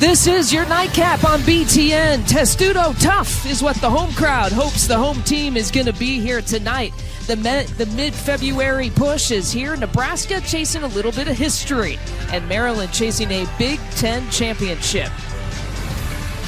This is your nightcap on BTN. Testudo tough is what the home crowd hopes the home team is going to be here tonight. The mid-February push is here. Nebraska chasing a little bit of history, and Maryland chasing a Big Ten championship.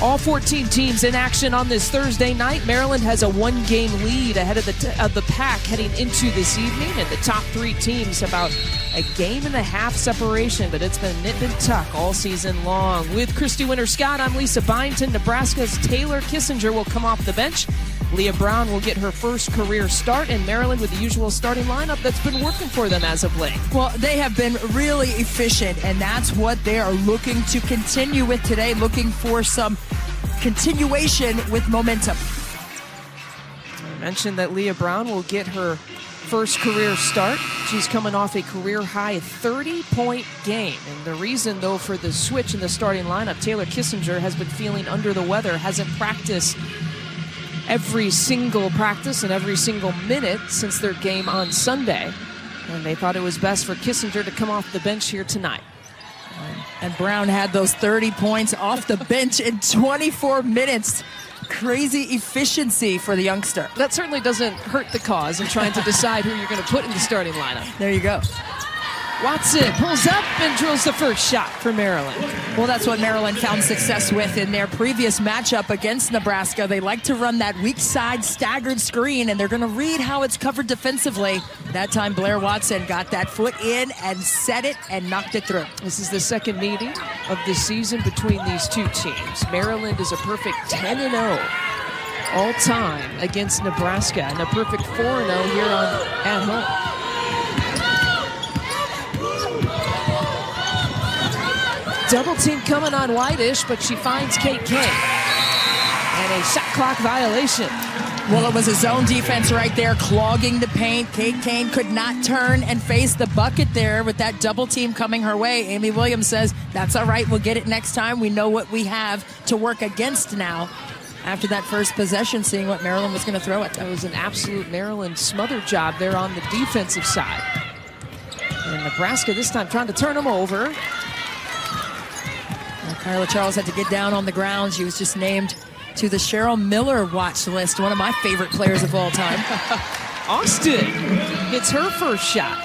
All 14 teams in action on this Thursday night. Maryland has a one-game lead ahead of the pack heading into this evening, and the top three teams about a game and a half separation, but it's been nip and tuck all season long. With Christy Winter-Scott, I'm Lisa Byington. Nebraska's Taylor Kissinger will come off the bench. Leah Brown will get her first career start, and Maryland with the usual starting lineup that's been working for them as of late. Well, they have been really efficient, and that's what they are looking to continue with today, looking for some continuation with momentum. I mentioned that Leah Brown will get her first career start. She's coming off a career-high 30-point game. And the reason, though, for the switch in the starting lineup, Taylor Kissinger has been feeling under the weather, hasn't practiced every single practice and every single minute since their game on Sunday. And they thought it was best for Kissinger to come off the bench here tonight. And Brown had those 30 points off the bench in 24 minutes. Crazy efficiency for the youngster. That certainly doesn't hurt the cause in trying to decide who you're going to put in the starting lineup. There you go. Watson pulls up and drills the first shot for Maryland. Well, that's what Maryland found success with in their previous matchup against Nebraska. They like to run that weak side staggered screen, and they're going to read how it's covered defensively. That time, Blair Watson got that foot in and set it and knocked it through. This is the second meeting of the season between these two teams. Maryland is a perfect 10-0 all-time against Nebraska, and a perfect 4-0 here at home. Double team coming on Whitish, but she finds Kate Kane. And a shot clock violation. Well, it was a zone defense right there, clogging the paint. Kate Kane could not turn and face the bucket there with that double team coming her way. Amy Williams says, that's all right, we'll get it next time. We know what we have to work against now. After that first possession, seeing what Maryland was going to throw at them. That was an absolute Maryland smother job there on the defensive side. And Nebraska this time trying to turn them over. Kyla Charles had to get down on the ground. She was just named to the Cheryl Miller watch list, one of my favorite players of all time. Austin gets her first shot.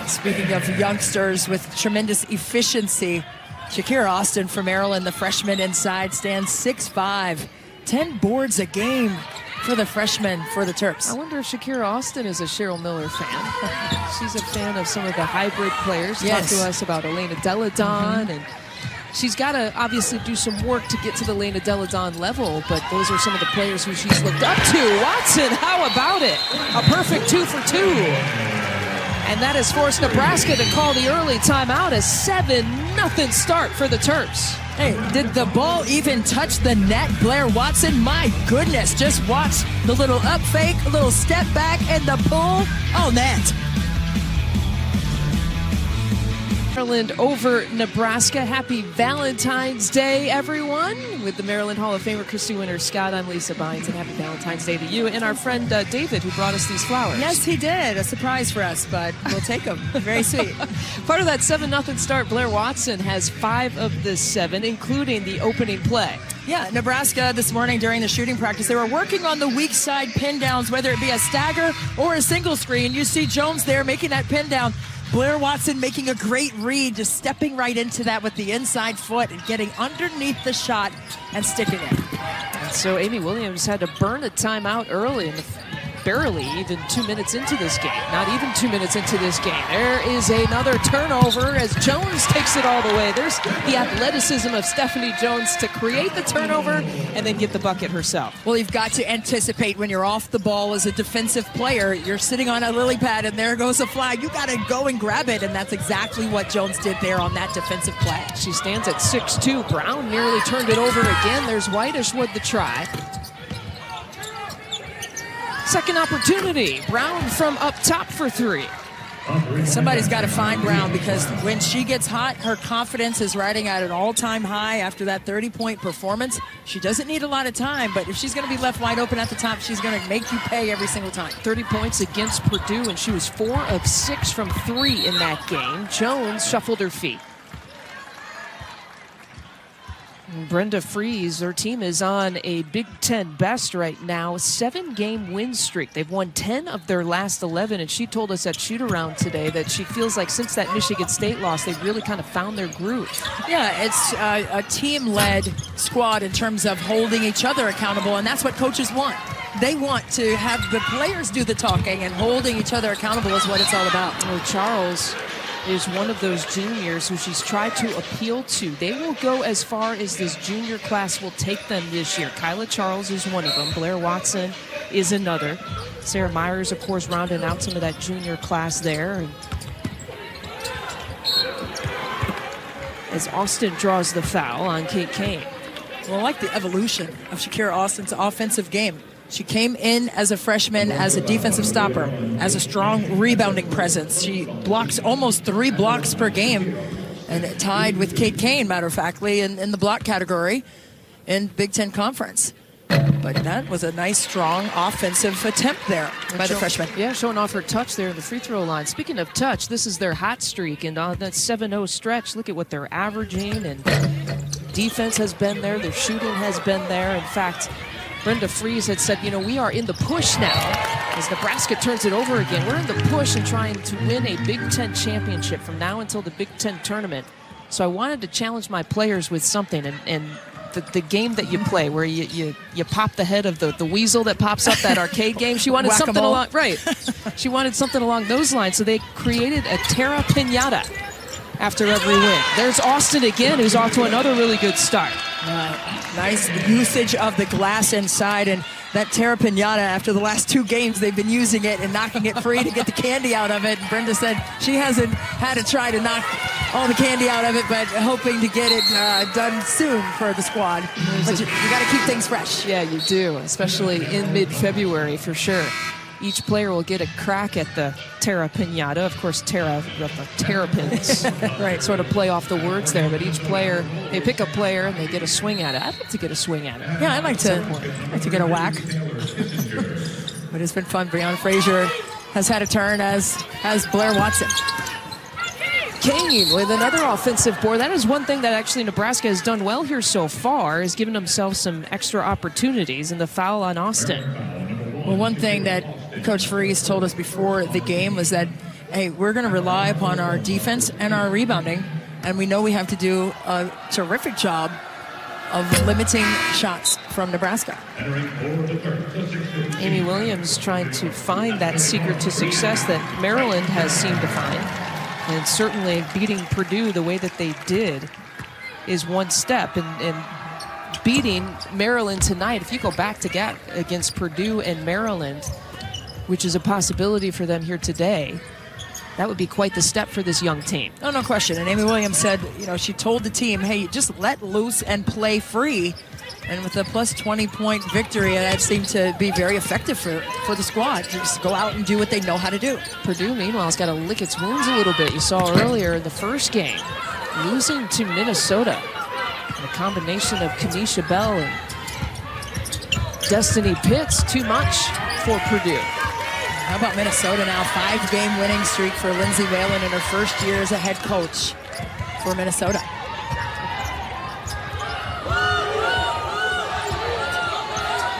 Speaking of youngsters with tremendous efficiency, Shakira Austin from Maryland, the freshman inside, stands 6'5", 10 boards a game for the freshman for the Terps. I wonder if Shakira Austin is a Cheryl Miller fan. She's a fan of some of the hybrid players. Yes. Talked to us about Elena Deladon, and she's got to obviously do some work to get to the Elena Deladon level, but those are some of the players who she's looked up to. Watson, how about it? A perfect 2 for 2. And that has forced Nebraska to call the early timeout. A 7-0 start for the Terps. Hey, did the ball even touch the net, Blair Watson? My goodness, just watch the little up fake, a little step back, and the pull. Oh, net. Maryland over Nebraska. Happy Valentine's Day, everyone. With the Maryland Hall of Famer Christy Winter-Scott, I'm Lisa Byington. Happy Valentine's Day to you and our friend David, who brought us these flowers. Yes, he did. A surprise for us, but we'll take them. Very sweet. Part of that 7-0 start, Blair Watson has 5 of the 7, including the opening play. Yeah, Nebraska this morning during the shooting practice, they were working on the weak side pin downs, whether it be a stagger or a single screen. You see Jones there making that pin down. Blair Watson making a great read, just stepping right into that with the inside foot and getting underneath the shot and sticking it. And so Amy Williams had to burn a timeout early in the barely even 2 minutes into this game. Not even 2 minutes into this game. There is another turnover as Jones takes it all the way. There's the athleticism of Stephanie Jones to create the turnover and then get the bucket herself. Well, you've got to anticipate when you're off the ball as a defensive player. You're sitting on a lily pad and there goes a flag. You got to go and grab it, and that's exactly what Jones did there on that defensive play. She stands at 6'2". Brown nearly turned it over again. There's Whitish with the try. Second opportunity. Brown from up top for 3. Somebody's got to find Brown, because when she gets hot, her confidence is riding at an all-time high after that 30-point performance. She doesn't need a lot of time, but if she's going to be left wide open at the top, she's going to make you pay every single time. 30 points against Purdue, and she was 4 of 6 from 3 in that game. Jones shuffled her feet. Brenda Fries, her team is on a Big Ten best right now, 7-game win streak. They've won 10 of their last 11, and she told us at shoot-around today that she feels like since that Michigan State loss, they've really kind of found their groove. Yeah, it's a team-led squad in terms of holding each other accountable, and that's what coaches want. They want to have the players do the talking, and holding each other accountable is what it's all about. Well, Charles is one of those juniors who she's tried to appeal to. They will go as far as this junior class will take them this year. Kyla Charles is one of them. Blair Watson is another. Sarah Myers, of course, rounding out some of that junior class there. And as Austin draws the foul on Kate Kane. Well, I like the evolution of Shakira Austin's offensive game. She came in as a freshman as a defensive stopper, as a strong rebounding presence. She blocks almost 3 blocks per game, and tied with Kate Kane, matter of factly, in the block category in Big Ten Conference. But that was a nice, strong offensive attempt there by the freshman. Yeah, showing off her touch there in the free throw line. Speaking of touch, this is their hot streak, and on that 7-0 stretch, look at what they're averaging, and defense has been there, their shooting has been there. In fact, Brenda Fries had said, you know, we are in the push now. As Nebraska turns it over again, we're in the push and trying to win a Big Ten championship from now until the Big Ten tournament. So I wanted to challenge my players with something, and the game that you play where you pop the head of the weasel that pops up, that arcade game. She wanted something along, right. She wanted something along those lines. So they created a Terra Pinata after every win. There's Austin again, who's off to another really good start. Nice usage of the glass inside, and that Terra Pinata, after the last 2 games, they've been using it and knocking it free to get the candy out of it. And Brenda said she hasn't had to try to knock all the candy out of it, but hoping to get it done soon for the squad. But you got to keep things fresh. Yeah, you do, especially in mid-February for sure. Each player will get a crack at the Terra Pinata. Of course, Terra, the terrapins, right? Sort of play off the words there. But each player, they pick a player and they get a swing at it. I'd like to get a swing at it. Yeah, I'd like to get a whack. But it's been fun. Breonna Fraser has had a turn, as has Blair Watson. Kane with another offensive board. That is one thing that actually Nebraska has done well here so far, is giving themselves some extra opportunities. And the foul on Austin. Well, one thing that Coach Fries told us before the game was that, hey, we're going to rely upon our defense and our rebounding, and we know we have to do a terrific job of limiting shots from Nebraska. Amy Williams trying to find that secret to success that Maryland has seemed to find, and certainly beating Purdue the way that they did is one step, and beating Maryland tonight, if you go back to against Purdue and Maryland, which is a possibility for them here today, that would be quite the step for this young team. Oh, no question. And Amy Williams said, you know, she told the team, hey, just let loose and play free. And with a plus 20-point victory, that seemed to be very effective for the squad to just go out and do what they know how to do. Purdue, meanwhile, has got to lick its wounds a little bit. You saw earlier in the first game, losing to Minnesota. A combination of Kanisha Bell and Destiny Pitts, too much for Purdue. How about Minnesota now? 5-game winning streak for Lindsay Whalen in her first year as a head coach for Minnesota.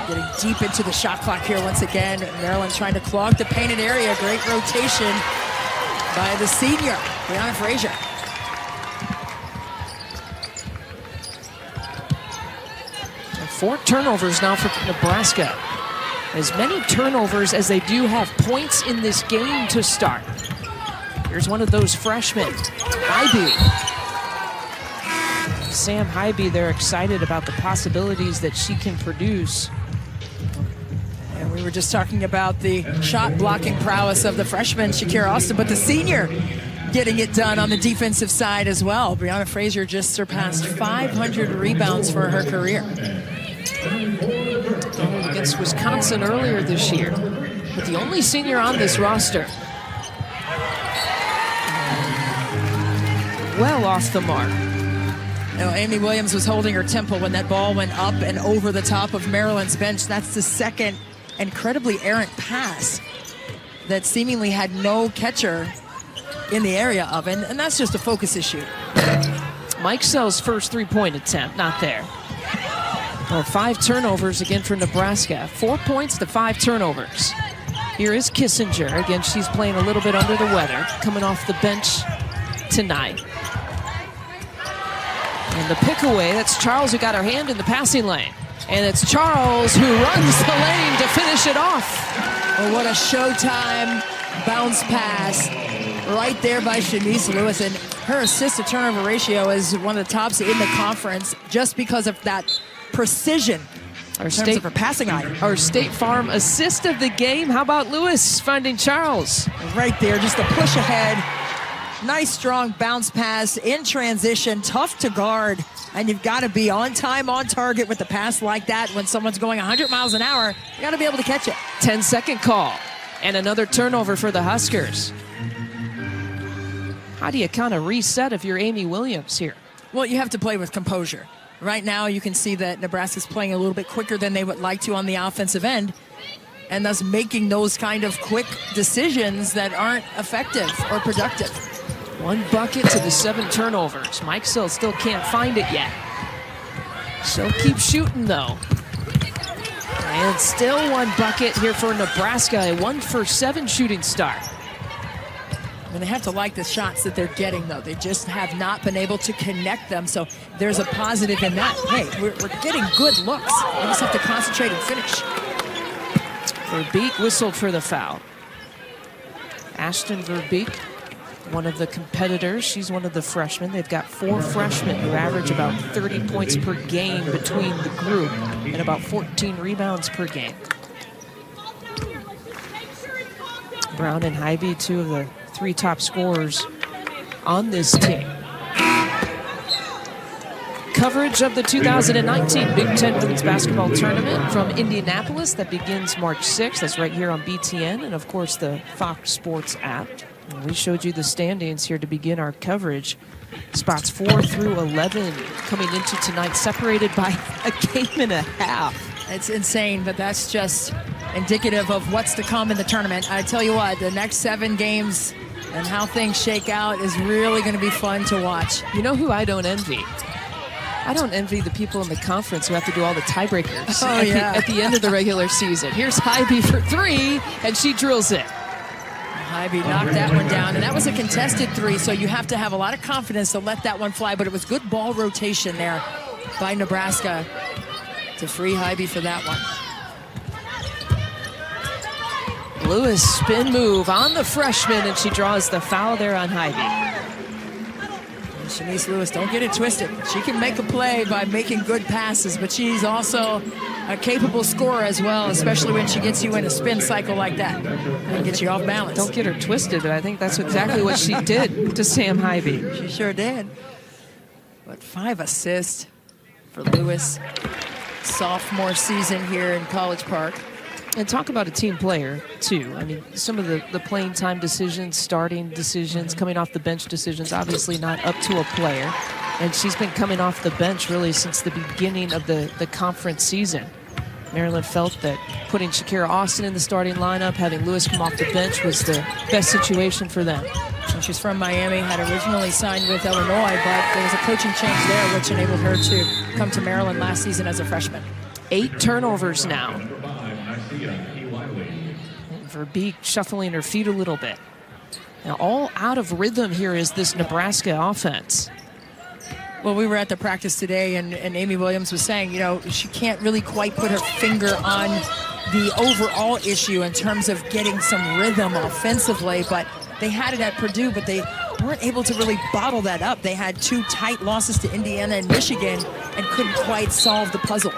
Getting deep into the shot clock here once again. Maryland trying to clog the painted area. Great rotation by the senior, Breonna Fraser. 4 turnovers now for Nebraska. As many turnovers as they do have points in this game to start. Here's one of those freshmen, Hybe. Sam Hybe, they're excited about the possibilities that she can produce. And we were just talking about the shot blocking prowess of the freshman, Shakira Austin, but the senior getting it done on the defensive side as well. Breonna Fraser just surpassed 500 rebounds for her career. Against Wisconsin earlier this year, but the only senior on this roster. Well off the mark. You know, Amy Williams was holding her temple when that ball went up and over the top of Maryland's bench. That's the second incredibly errant pass that seemingly had no catcher in the area of, and that's just a focus issue. Mike Sell's first three-point attempt, not there. Well, 5 turnovers again for Nebraska. 4 points to 5 turnovers. Here is Kissinger. Again, she's playing a little bit under the weather, coming off the bench tonight. And the pick away, that's Charles who got her hand in the passing lane. And it's Charles who runs the lane to finish it off. Well, what a showtime bounce pass right there by Shanice Lewis. And her assist-to-turnover ratio is one of the tops in the conference just because of that precision in terms of her passing item. Our State Farm assist of the game. How about Lewis finding Charles? Right there, just a push ahead. Nice, strong bounce pass in transition, tough to guard. And you've got to be on time, on target with a pass like that. When someone's going 100 miles an hour, you got to be able to catch it. 10-second call. And another turnover for the Huskers. How do you kind of reset if you're Amy Williams here? Well, you have to play with composure. Right now, you can see that Nebraska's playing a little bit quicker than they would like to on the offensive end, and thus making those kind of quick decisions that aren't effective or productive. 1 bucket to the 7 turnovers. Mike Sill still can't find it yet. She'll keep shooting, though. And still 1 bucket here for Nebraska, a 1-for-7 shooting start. And they have to like the shots that they're getting, though. They just have not been able to connect them, so there's a positive in that. Hey, we're getting good looks. We just have to concentrate and finish. Verbeek whistled for the foul. Ashton Verbeek, one of the competitors. She's one of the freshmen. They've got 4 freshmen who average about 30 points per game between the group and about 14 rebounds per game. Brown and Hybe, 2 of the 3 top scorers on this team. Coverage of the 2019 Big Ten Women's Basketball Tournament from Indianapolis that begins March 6th. That's right here on BTN and, of course, the Fox Sports app. And we showed you the standings here to begin our coverage. Spots 4 through 11 coming into tonight, separated by a game and a half. It's insane, but that's just indicative of what's to come in the tournament. I tell you what, the next 7 games and how things shake out is really going to be fun to watch. You know who I don't envy? I don't envy the people in the conference who have to do all the tiebreakers at the end of the regular season. Here's Hybe for 3, and she drills it. Hybe knocked that one down, and that was a contested 3, so you have to have a lot of confidence to let that one fly, but it was good ball rotation there by Nebraska to free Hybe for that one. Lewis spin move on the freshman, and she draws the foul there on Hybe. Shanice Lewis, don't get it twisted. She can make a play by making good passes, but she's also a capable scorer as well, especially when she gets you in a spin cycle like that and gets you off balance. Don't get her twisted, but I think that's exactly what she did to Sam Hybe. She sure did. But 5 assists for Lewis. Sophomore season here in College Park. And talk about a team player, too. I mean, some of the playing time decisions, starting decisions, coming off the bench decisions, obviously not up to a player. And she's been coming off the bench really since the beginning of the conference season. Maryland felt that putting Shakira Austin in the starting lineup, having Lewis come off the bench was the best situation for them. And she's from Miami, had originally signed with Illinois, but there was a coaching change there which enabled her to come to Maryland last season as a freshman. 8 turnovers now. Verbeek shuffling her feet a little bit. Now, all out of rhythm here is this Nebraska offense. Well, we were at the practice today, and Amy Williams was saying, you know, she can't really quite put her finger on the overall issue in terms of getting some rhythm offensively, but they had it at Purdue, but they weren't able to really bottle that up. They had 2 tight losses to Indiana and Michigan and couldn't quite solve the puzzle.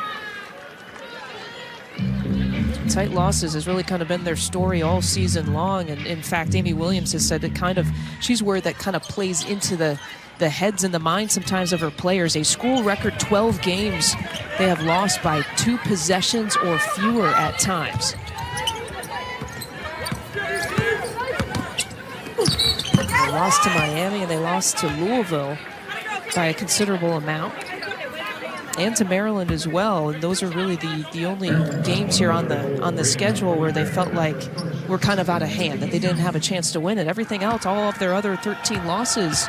Tight losses has really kind of been their story all season long, and in fact, Amy Williams has said that she's worried that kind of plays into the heads and the minds sometimes of her players. A school record 12 games they have lost by 2 possessions or fewer at times. They lost to Miami and they lost to Louisville by a considerable amount, and to Maryland as well. And those are really the only games here on the schedule where they felt like we're kind of out of hand, that they didn't have a chance to win it. Everything else, all of their other 13 losses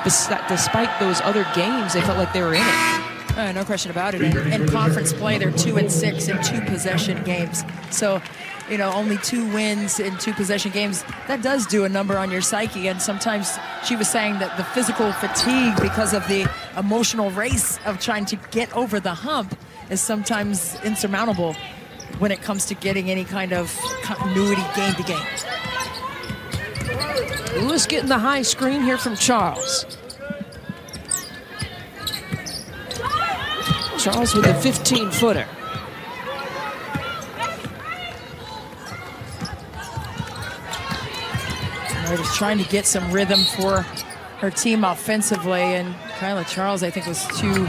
despite those other games, they felt like they were in it. No question about it. In conference play, they're 2-6 in 2-possession games. So, only 2 wins in 2-possession games. That does do a number on your psyche. And sometimes she was saying that the physical fatigue because of the emotional race of trying to get over the hump is sometimes insurmountable when it comes to getting any kind of continuity game to game. Lewis getting the high screen here from Charles. Charles with a 15-footer. They're just trying to get some rhythm for her team offensively, and Kyla Charles, I think, was too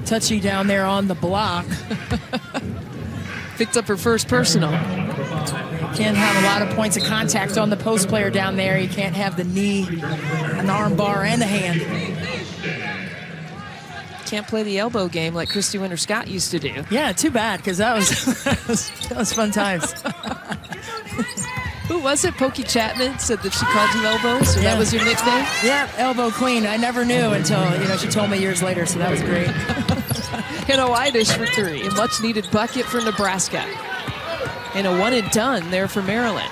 touchy down there on the block. Picked up her first personal. You can't have a lot of points of contact on the post player down there. You can't have the knee, an arm bar, and the hand. Can't play the elbow game like Christy Winter-Scott used to do. Yeah, too bad, because that was fun times. Who was it? Pokey Chapman said that she called you elbows, or that was your nickname? Yeah, elbow queen. I never knew until she told me years later, so that was great. Hannah Whitish for 3. A much-needed bucket for Nebraska. And a one-and-done there for Maryland.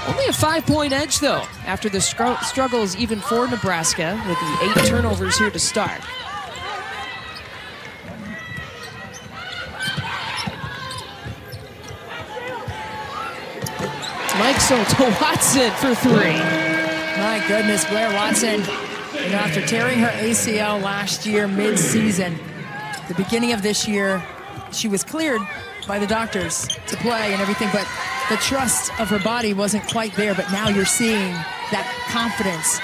Only a 5-point edge, though, after the struggles even for Nebraska with the 8 turnovers here to start. Mikesell to Watson for 3. My goodness, Blair Watson, after tearing her ACL last year mid-season, the beginning of this year, she was cleared by the doctors to play and everything, but the trust of her body wasn't quite there. But now you're seeing that confidence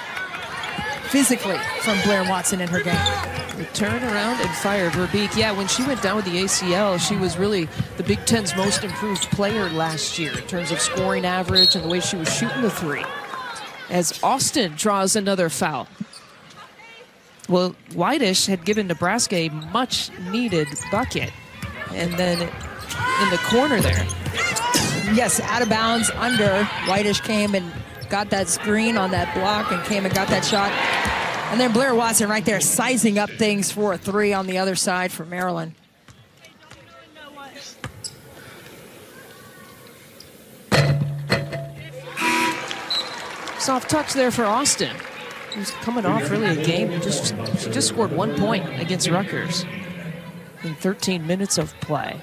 physically from Blair Watson in her game. The turnaround and fire, Verbeek. Yeah, when she went down with the ACL, she was really the Big Ten's most improved player last year in terms of scoring average and the way she was shooting the 3. As Austin draws another foul. Well, Whitish had given Nebraska a much-needed bucket. And then in the corner there. Yes, out of bounds, under. Whitish came and got that screen on that block and came and got that shot. And then Blair Watson right there sizing up things for a 3 on the other side for Maryland. Soft touch there for Austin. Who's coming off really a game. She just scored 1 point against Rutgers in 13 minutes of play.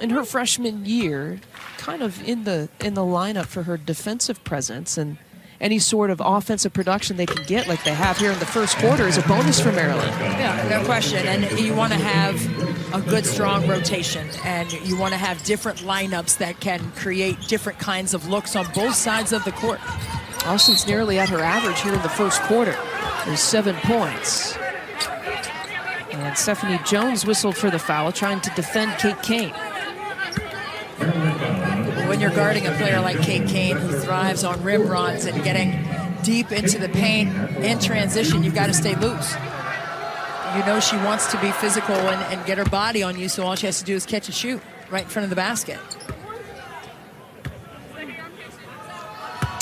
In her freshman year, kind of in the lineup for her defensive presence and any sort of offensive production they can get like they have here in the first quarter is a bonus for Maryland. Yeah, no question. And you want to have a good, strong rotation. And you want to have different lineups that can create different kinds of looks on both sides of the court. Austin's nearly at her average here in the first quarter. There's 7 points. And Stephanie Jones whistled for the foul, trying to defend Kate Kane. When you're guarding a player like Kate Kane, who thrives on rim runs and getting deep into the paint in transition, you've got to stay loose. She wants to be physical and get her body on you, so all she has to do is catch and shoot right in front of the basket.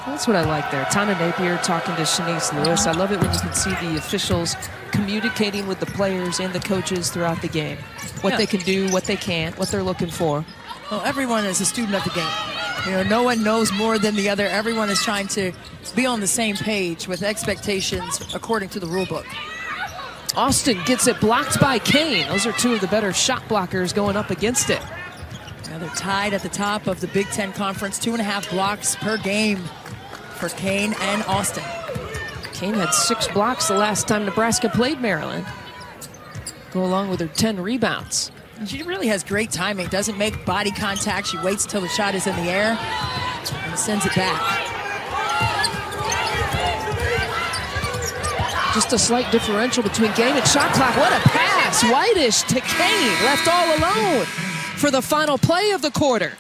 That's what I like there. Tana Napier talking to Shanice Lewis. I love it when you can see the officials communicating with the players and the coaches throughout the game. What they can do, what they can't, what they're looking for. Well, everyone is a student of the game. No one knows more than the other. Everyone is trying to be on the same page with expectations according to the rule book. Austin gets it blocked by Kane. Those are 2 of the better shot blockers going up against it. Now they're tied at the top of the Big Ten Conference, 2.5 blocks per game for Kane and Austin. Kane had 6 blocks the last time Nebraska played Maryland. Go along with her 10 rebounds. She really has great timing. Doesn't make body contact. She waits till the shot is in the air and sends it back. Just a slight differential between game and shot clock. What a pass. Whitish to Kane. Left all alone for the final play of the quarter.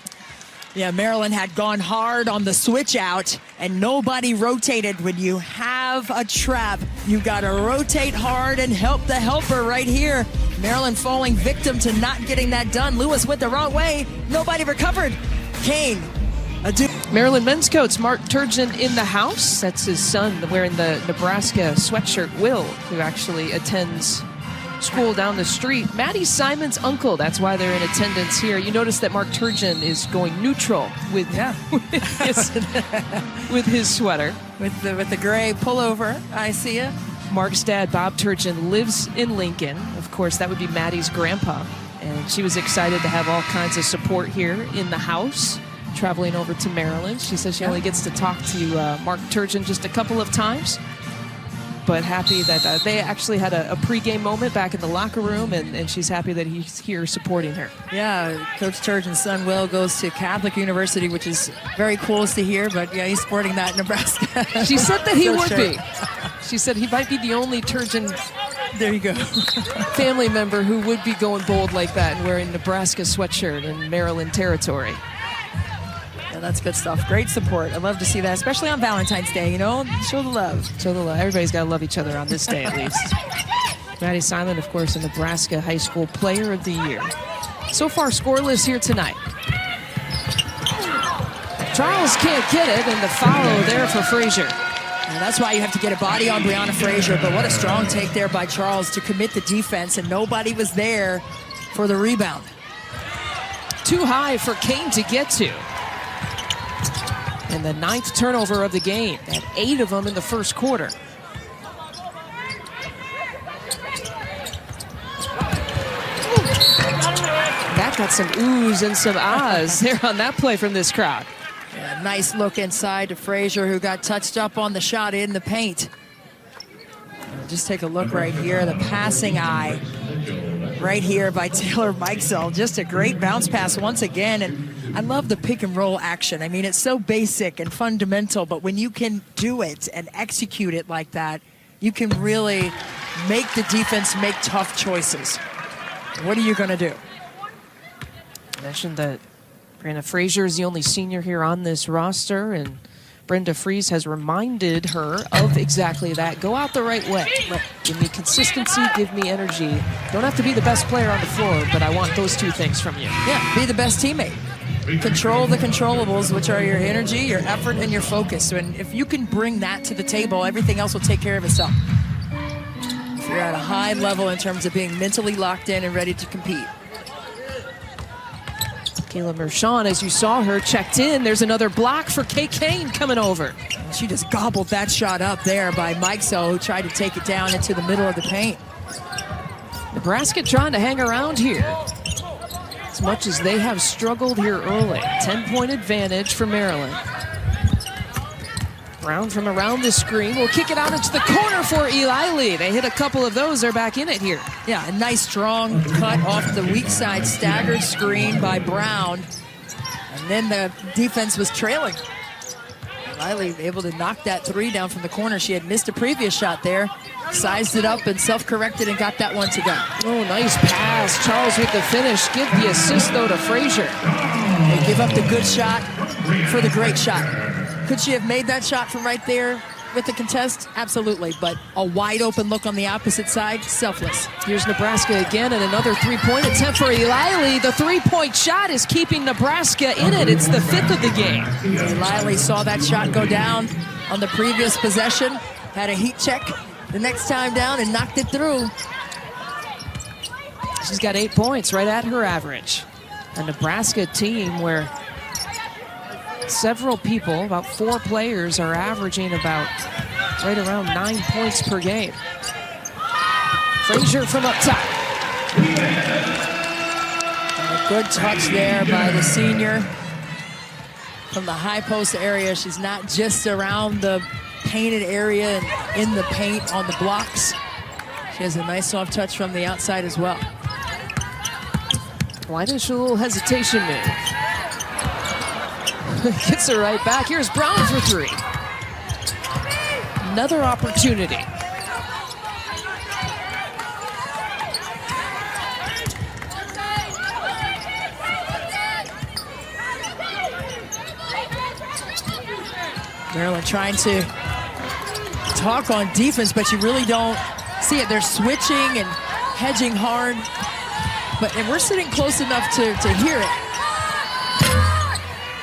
Yeah, Maryland had gone hard on the switch out and nobody rotated. When you have a trap, you got to rotate hard and help the helper right here. Maryland falling victim to not getting that done. Lewis went the wrong way. Nobody recovered. Kane, a Maryland men's coach Mark Turgeon in the house. That's his son wearing the Nebraska sweatshirt, Will, who actually attends school down the street. Maddie Simon's uncle, that's why they're in attendance here. You notice that Mark Turgeon is going neutral with, with his sweater. With the gray pullover, I see it. Mark's dad, Bob Turgeon, lives in Lincoln. Of course, that would be Maddie's grandpa. And she was excited to have all kinds of support here in the house, traveling over to Maryland. She says she only gets to talk to Mark Turgeon just a couple of times, but happy that they actually had a pregame moment back in the locker room, and she's happy that he's here supporting her. Yeah, Coach Turgeon's son, Will, goes to Catholic University, which is very cool to hear, but yeah, he's sporting that Nebraska. She said that he would be. She said he might be the only Turgeon there you go. family member who would be going bold like that and wearing Nebraska sweatshirt in Maryland territory. Yeah, that's good stuff. Great support. I love to see that, especially on Valentine's Day, you know? Show the love. Show the love. Everybody's got to love each other on this day, at least. Maddie Simon, of course, a Nebraska High School Player of the Year. So far, scoreless here tonight. Charles can't get it, and the foul there for Frazier. And that's why you have to get a body on Brianna Frazier, but what a strong take there by Charles to commit the defense, and nobody was there for the rebound. Too high for Kane to get to. And the 9th turnover of the game, and 8 of them in the first quarter. That got some oohs and some ahs there on that play from this crowd. Yeah, nice look inside to Frazier, who got touched up on the shot in the paint. Just take a look right here, the passing eye right here by Taylor Mikesell. Just a great bounce pass once again, and I love the pick and roll action. I mean, it's so basic and fundamental, but when you can do it and execute it like that, you can really make the defense make tough choices. What are you going to do? I mentioned that Brianna Frazier is the only senior here on this roster, and Brenda Fries has reminded her of exactly that. Go out the right way. Give me consistency, give me energy. Don't have to be the best player on the floor, but I want those two things from you. Yeah, be the best teammate. Control the controllables, which are your energy, your effort, and your focus. And if you can bring that to the table, everything else will take care of itself. If you're at a high level in terms of being mentally locked in and ready to compete. Kayla Mershon, as you saw her, checked in. There's another block for Kay Kane coming over. She just gobbled that shot up there by Mikesell, who tried to take it down into the middle of the paint. Nebraska trying to hang around here, as much as they have struggled here early. 10-point advantage for Maryland. Brown from around the screen will kick it out into the corner for Eli Lee. They hit a couple of those. They're back in it here. Yeah, a nice strong cut off the weak side staggered screen by Brown. And then the defense was trailing. Riley able to knock that three down from the corner. She had missed a previous shot there. Sized it up and self-corrected and got that one to go. Oh, nice pass. Charles with the finish. Give the assist, though, to Frazier. They give up the good shot for the great shot. Could she have made that shot from right there with the contest? Absolutely, but a wide open look on the opposite side, selfless. Here's Nebraska again, and another three-point attempt for Eli Lee. The three-point shot is keeping Nebraska in it. It's the 5th of the game. Eli Lee saw that shot go down on the previous possession, had a heat check the next time down and knocked it through. She's got 8 points, right at her average. A Nebraska team where several people, about 4 players, are averaging about right around 9 points per game. Frazier from up top. And a good touch there by the senior from the high post area. She's not just around the painted area and in the paint on the blocks. She has a nice soft touch from the outside as well. Why does she a little hesitation move? Gets her right back. Here's Brown for 3. Another opportunity. Maryland trying to talk on defense, but you really don't see it. They're switching and hedging hard, and we're sitting close enough to hear it.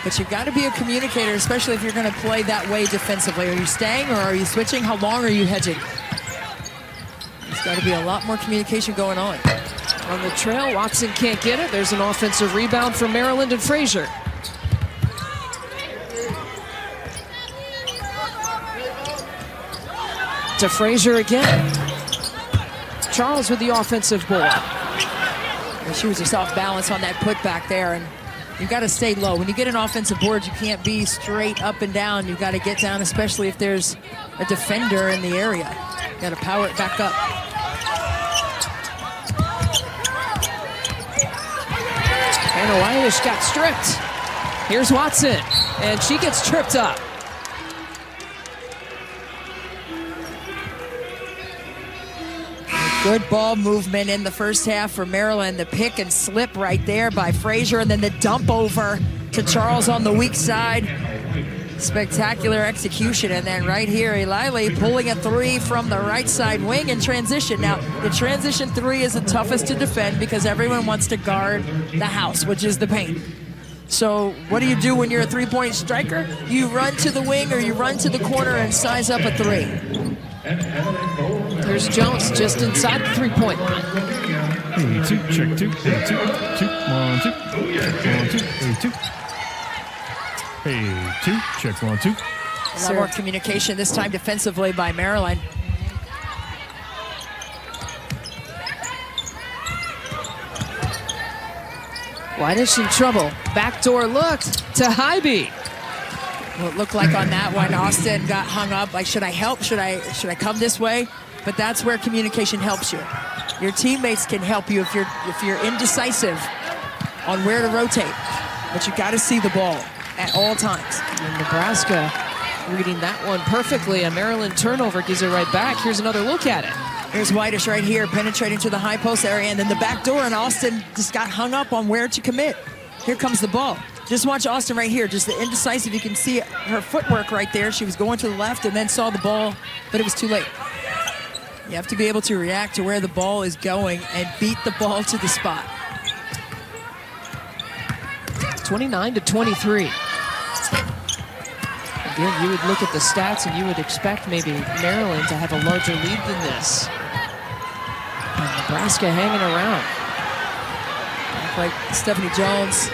But you've got to be a communicator, especially if you're going to play that way defensively. Are you staying or are you switching? How long are you hedging? There's got to be a lot more communication going on. On the trail, Watson can't get it. There's an offensive rebound for Maryland and Frazier. To Frazier again. Charles with the offensive board. And she was just off balance on that putback there, and you've got to stay low. When you get an offensive board, you can't be straight up and down. You've got to get down, especially if there's a defender in the area. You've got to power it back up. Hannah Whitish got stripped. Here's Watson, and she gets tripped up. Good ball movement in the first half for Maryland. The pick and slip right there by Frazier, and then the dump over to Charles on the weak side. Spectacular execution. And then right here, Eilili pulling a three from the right side wing in transition. Now, the transition three is the toughest to defend because everyone wants to guard the house, which is the paint. So what do you do when you're a three-point striker? You run to the wing or you run to the corner and size up a three. There's Jones just inside the three-point line. Hey, two, check two, hey, two, 1, 2, check 1, 2, hey, two. Hey, two, check 1, 2. A lot more communication this time defensively by Maryland. Whitish in trouble. Backdoor look to Hybe. Well, it looked like on that one, Austin got hung up. Like, should I help? Should I come this way? But that's where communication helps you. Your teammates can help you if you're indecisive on where to rotate. But you got to see the ball at all times. And Nebraska reading that one perfectly. A Maryland turnover gives it right back. Here's another look at it. Here's Whitish right here, penetrating to the high post area, and then the back door, and Austin just got hung up on where to commit. Here comes the ball. Just watch Austin right here, just the indecisive. You can see her footwork right there. She was going to the left and then saw the ball, but it was too late. You have to be able to react to where the ball is going and beat the ball to the spot. 29-23. Again, you would look at the stats and you would expect maybe Maryland to have a larger lead than this. And Nebraska hanging around. Looked like Stephanie Jones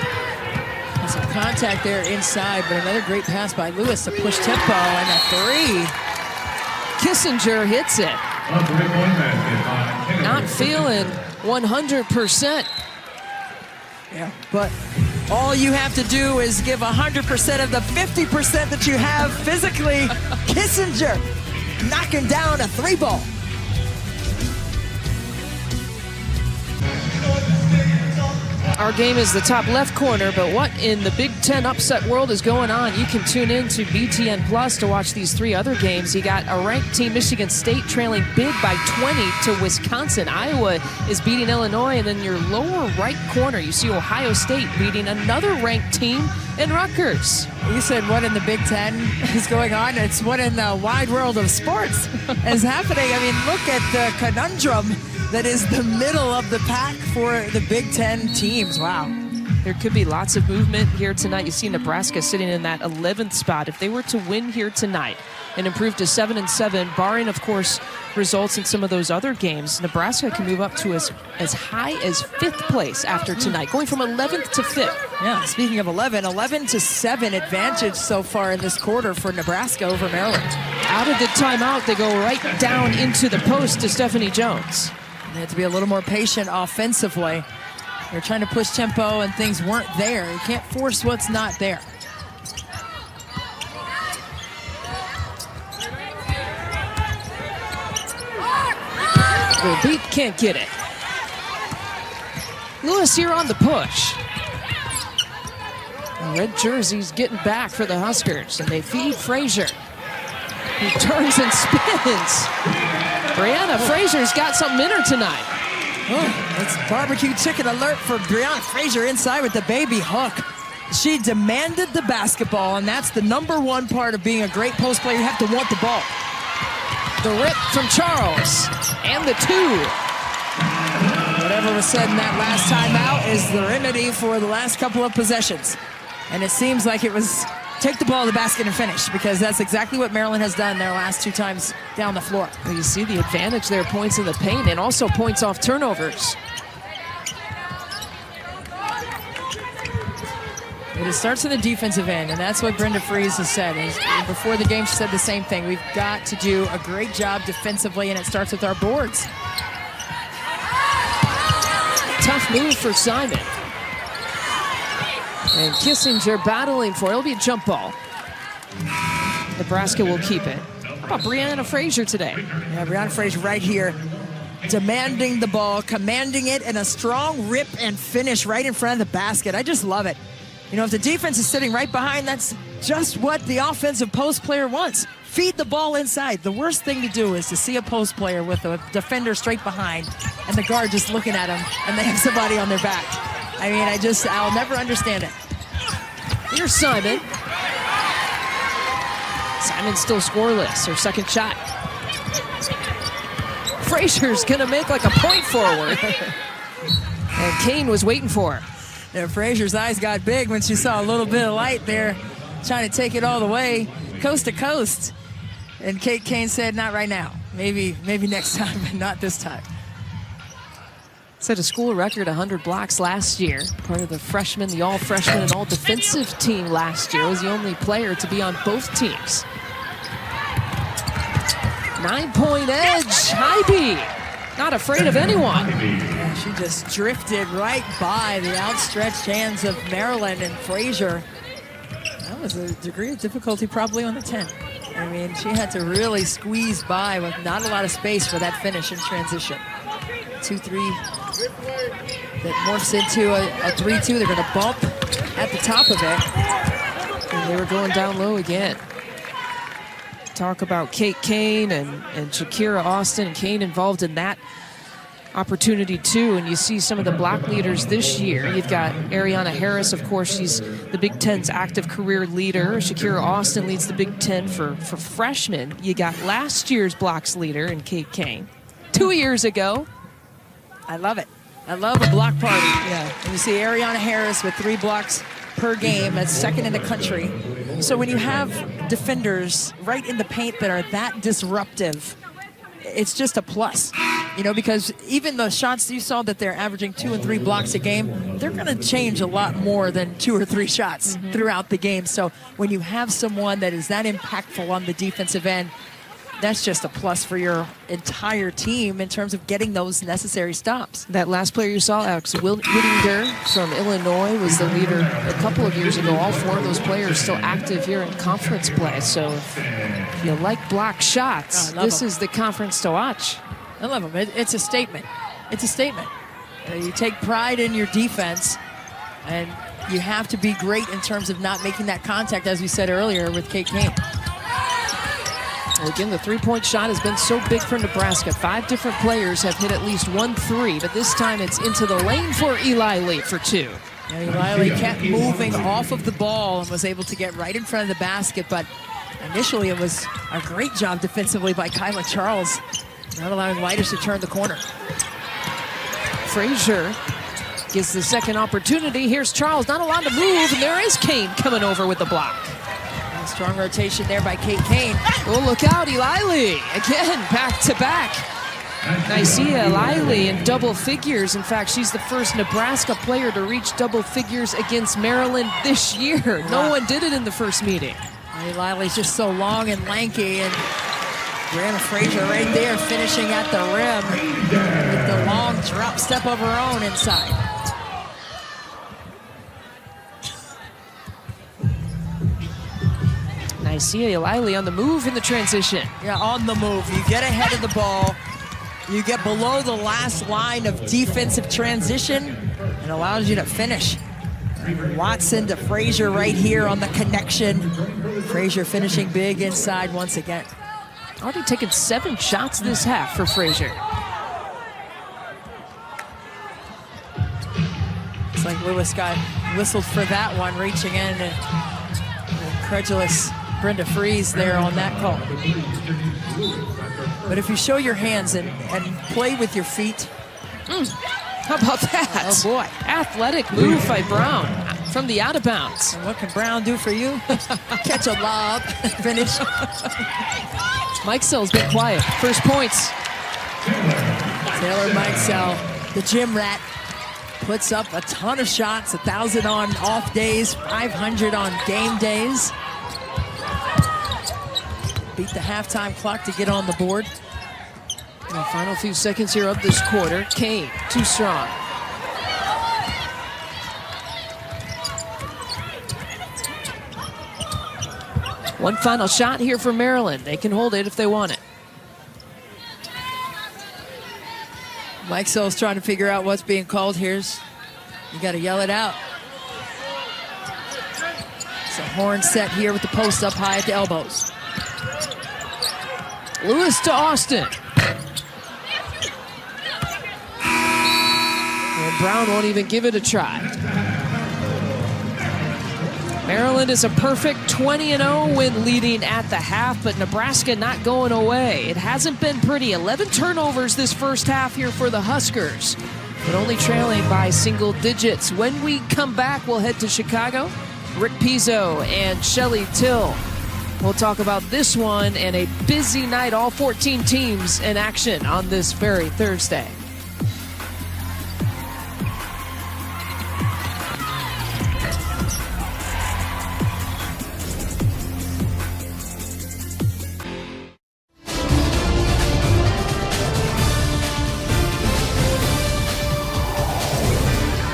has some contact there inside, but another great pass by Lewis to push tempo, and a three. Kissinger hits it. Not feeling 100%. Yeah, but all you have to do is give 100% of the 50% that you have physically. Kissinger knocking down a three ball. Our game is the top left corner, but what in the Big Ten upset world is going on? You can tune in to BTN Plus to watch these three other games. You got a ranked team, Michigan State, trailing big by 20 to Wisconsin. Iowa is beating Illinois, and then your lower right corner, you see Ohio State beating another ranked team in Rutgers. You said what in the Big Ten is going on? It's what in the wide world of sports is happening. I mean, look at the conundrum that is the middle of the pack for the Big Ten teams. Wow. There could be lots of movement here tonight. You see Nebraska sitting in that 11th spot. If they were to win here tonight and improve to 7-7, barring, of course, results in some of those other games, Nebraska can move up to as high as 5th place after tonight, going from 11th to 5th. Yeah, speaking of 11-7 advantage so far in this quarter for Nebraska over Maryland. Out of the timeout, they go right down into the post to Stephanie Jones. They had to be a little more patient offensively. They're trying to push tempo and things weren't there. You can't force what's not there. Beat can't get it. Lewis here on the push. The red jersey's getting back for the Huskers, and they feed Frazier. He turns and spins. Brianna Frazier's got something in her tonight. Oh, it's barbecue chicken alert for Brianna Frazier inside with the baby hook. She demanded the basketball, and that's the #1 part of being a great post player. You have to want the ball. The rip from Charles, and the two. Whatever was said in that last timeout is the remedy for the last couple of possessions. And it seems like it was take the ball to the basket and finish, because that's exactly what Maryland has done their last 2 times down the floor. Well, you see the advantage there, points in the paint and also points off turnovers. But it starts in the defensive end, and that's what Brenda Fries has said. Before the game, she said the same thing. We've got to do a great job defensively, and it starts with our boards. Tough move for Simon. And Kissinger battling for it. It'll be a jump ball. Nebraska will keep it. How about Brianna Frazier today? Yeah, Brianna Frazier right here, demanding the ball, commanding it, and a strong rip and finish right in front of the basket. I just love it. You know, if the defense is sitting right behind, that's just what the offensive post player wants. Feed the ball inside. The worst thing to do is to see a post player with a defender straight behind and the guard just looking at him and they have somebody on their back. I mean, I'll never understand it. Here's Simon. Simon's still scoreless. Her second shot. Frazier's gonna make like a point forward. And Kane was waiting for her. Yeah, Frazier's eyes got big when she saw a little bit of light there, trying to take it all the way, coast to coast. And Kate Kane said, not right now. Maybe next time, but not this time. Set a school record 100 blocks last year. Part of the freshman, the all-freshman and all-defensive team last year. Was the only player to be on both teams. 9-point edge, Hybe. Not afraid of anyone. Yeah, she just drifted right by the outstretched hands of Maryland and Frazier. That was a degree of difficulty probably on the 10. I mean, she had to really squeeze by with not a lot of space for that finish in transition. 2-3 that morphs into a 3-2. They're going to bump at the top of it. And they were going down low again. Talk about Kate Kane and Shakira Austin, and Kane involved in that opportunity too. And you see some of the block leaders this year. You've got Ariana Harris, of course, she's the Big Ten's active career leader. Shakira Austin leads the Big Ten for freshmen. You got last year's blocks leader in Kate Kane. 2 years ago. I love it. I love a block party. Yeah. And you see Ariana Harris with 3 blocks per game, that's second in the country. So when you have defenders right in the paint that are that disruptive, it's just a plus, you know, because even the shots you saw that they're averaging 2 and 3 blocks a game, they're going to change a lot more than 2 or 3 shots throughout the game. So when you have someone that is that impactful on the defensive end, that's just a plus for your entire team in terms of getting those necessary stops. That last player you saw, Alex Whittinger from Illinois, was the leader a couple of years ago. All 4 of those players still active here in conference play. So if you like block shots, this is the conference to watch. I love them. It's a statement. It's a statement. You take pride in your defense, and you have to be great in terms of not making that contact, as we said earlier with Kate Kane. Well, again, the 3-point shot has been so big for Nebraska. 5 different players have hit at least 1 3, but this time it's into the lane for Eli Lee for 2. Yeah, Eli Lee kept moving off of the ball and was able to get right in front of the basket, but initially it was a great job defensively by Kyla Charles, not allowing Whitish to turn the corner. Frazier gets the second opportunity. Here's Charles, not allowed to move, and there is Kane coming over with the block. Strong rotation there by Kate Kane. Oh, look out, Eli Lee. Again, back to back. Nicaea Eli in double figures. In fact, she's the first Nebraska player to reach double figures against Maryland this year. No one did it in the first meeting. Eli Lee's just so long and lanky, and Brianna Frazier right there finishing at the rim with the long drop step of her own inside. Nicaea Eli on the move in the transition. Yeah, on the move. You get ahead of the ball. You get below the last line of defensive transition. It allows you to finish. Watson to Frazier right here on the connection. Frazier finishing big inside once again. Already taken 7 shots this half for Frazier. It's like Lewis got whistled for that one, reaching in, and incredulous Brenda Fries there on that call. But if you show your hands and play with your feet. How about that? Oh boy. Athletic move by Brown. from the out of bounds. And what can Brown do for you? Catch a lob, finish. Mike Sell's been quiet. First points. Taylor Mikesell, the gym rat, puts up a ton of shots, 1,000 on off days, 500 on game days. Beat the halftime clock to get on the board. The final few seconds here of this quarter. Kane, too strong. One final shot here for Maryland. They can hold it if they want it. Mikesell's trying to figure out what's being called here. You got to yell it out. It's a horn set here with the post up high at the elbows. Lewis to Austin. And Brown won't even give it a try. Maryland is a perfect 20-0 when leading at the half, but Nebraska not going away. It hasn't been pretty. 11 turnovers this first half here for the Huskers, but only trailing by single digits. When we come back, we'll head to Chicago. Rick Pizzo and Shelley Till. We'll talk about this one and a busy night, all 14 teams in action on this very Thursday.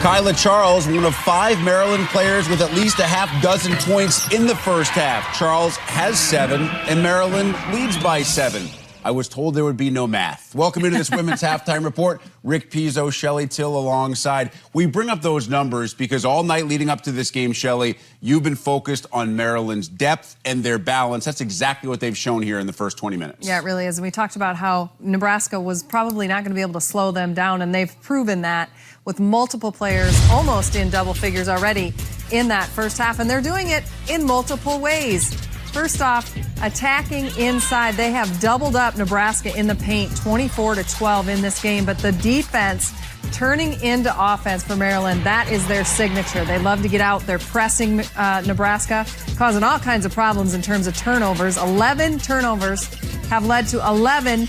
Kyla Charles, one of 5 Maryland players with at least a half dozen points in the first half. Charles has 7, and Maryland leads by 7. I was told there would be no math. Welcome into this women's halftime report. Rick Pizzo, Shelley Till alongside. We bring up those numbers because all night leading up to this game, Shelley, you've been focused on Maryland's depth and their balance. That's exactly what they've shown here in the first 20 minutes. Yeah, it really is. And we talked about how Nebraska was probably not going to be able to slow them down, and they've proven that with multiple players almost in double figures already in that first half. And they're doing it in multiple ways. First off, attacking inside. They have doubled up Nebraska in the paint, 24-12 in this game. But the defense turning into offense for Maryland, that is their signature. They love to get out. They're pressing Nebraska, causing all kinds of problems in terms of turnovers. 11 turnovers have led to 11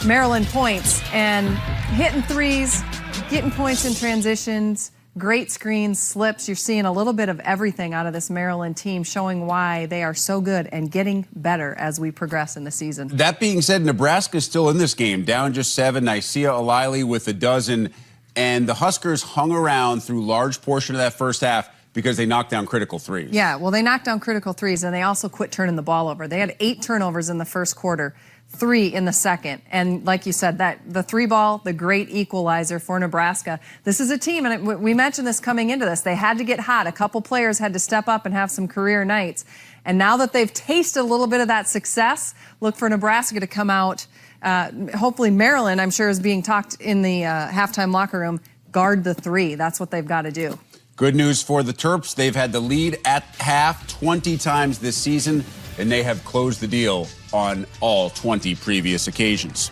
Maryland points. And hitting threes, getting points in transitions, great screens, slips. You're seeing a little bit of everything out of this Maryland team, showing why they are so good and getting better as we progress in the season. That being said, Nebraska is still in this game, down just 7. Nicaea O'Leary with a dozen. And the Huskers hung around through large portion of that first half because they knocked down critical threes. Yeah, well, they knocked down critical threes, and they also quit turning the ball over. They had 8 turnovers in the first quarter, 3 in the second. And like you said, that the 3-ball, the great equalizer for Nebraska. This is a team, and we mentioned this coming into this, they had to get hot. A couple players had to step up and have some career nights. And now that they've tasted a little bit of that success, look for Nebraska to come out. Hopefully Maryland, I'm sure, is being talked in the halftime locker room, guard the 3. That's what they've got to do. Good news for the Terps. They've had the lead at half 20 times this season, and they have closed the deal on all 20 previous occasions.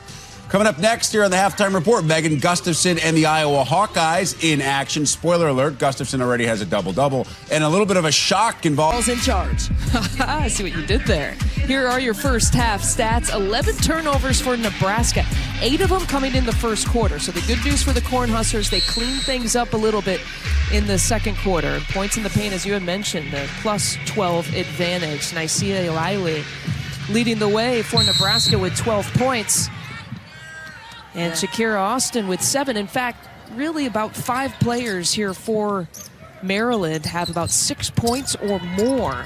Coming up next here on the Halftime Report, Megan Gustafson and the Iowa Hawkeyes in action. Spoiler alert, Gustafson already has a double-double, and a little bit of a shock involved. In charge. I see what you did there. Here are your first half stats. 11 turnovers for Nebraska, 8 of them coming in the first quarter. So the good news for the Cornhuskers, they cleaned things up a little bit in the second quarter. Points in the paint, as you had mentioned, the plus 12 advantage. Nicaea O'Leary leading the way for Nebraska with 12 points. And Shakira Austin with 7. In fact, really about 5 players here for Maryland have about 6 points or more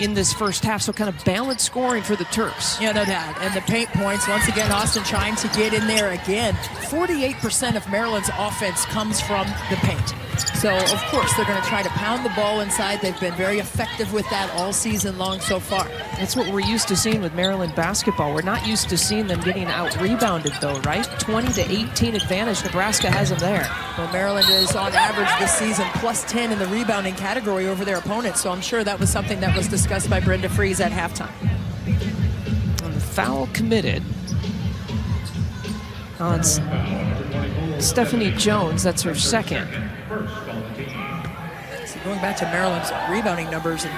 in this first half, so kind of balanced scoring for the Terps. Yeah, no doubt. And the paint points, once again, Austin trying to get in there again. 48% of Maryland's offense comes from the paint. So, of course, they're going to try to pound the ball inside. They've been very effective with that all season long so far. That's what we're used to seeing with Maryland basketball. We're not used to seeing them getting out-rebounded, though, right? 20-18 advantage. Nebraska has them there. Well, Maryland is on average this season plus 10 in the rebounding category over their opponents, so I'm sure that was something that was discussed by Brenda Freeze at halftime. And the foul committed on Stephanie Jones. That's her second. Going back to Maryland's rebounding numbers, and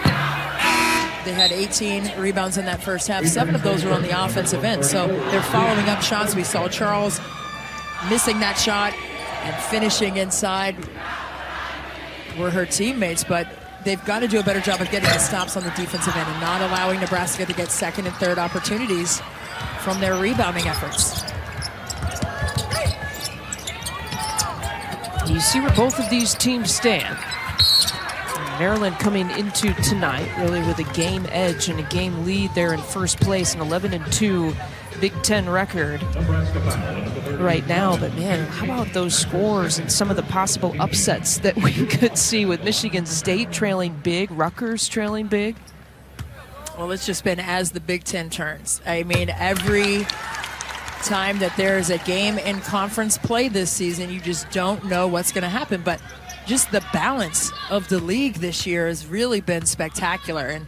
they had 18 rebounds in that first half. 7 of those were on the offensive end. So they're following up shots. We saw Charles missing that shot and finishing inside were her teammates, but they've got to do a better job of getting the stops on the defensive end and not allowing Nebraska to get second and third opportunities from their rebounding efforts. You see where both of these teams stand. Maryland coming into tonight really with a game edge and a game lead there in first place, an 11-2 Big Ten record right now. But man, how about those scores and some of the possible upsets that we could see with Michigan State trailing big, Rutgers trailing big? Well, it's just been as the Big Ten turns. I mean, every time that there is a game in conference play this season, you just don't know what's going to happen. But just the balance of the league this year has really been spectacular, and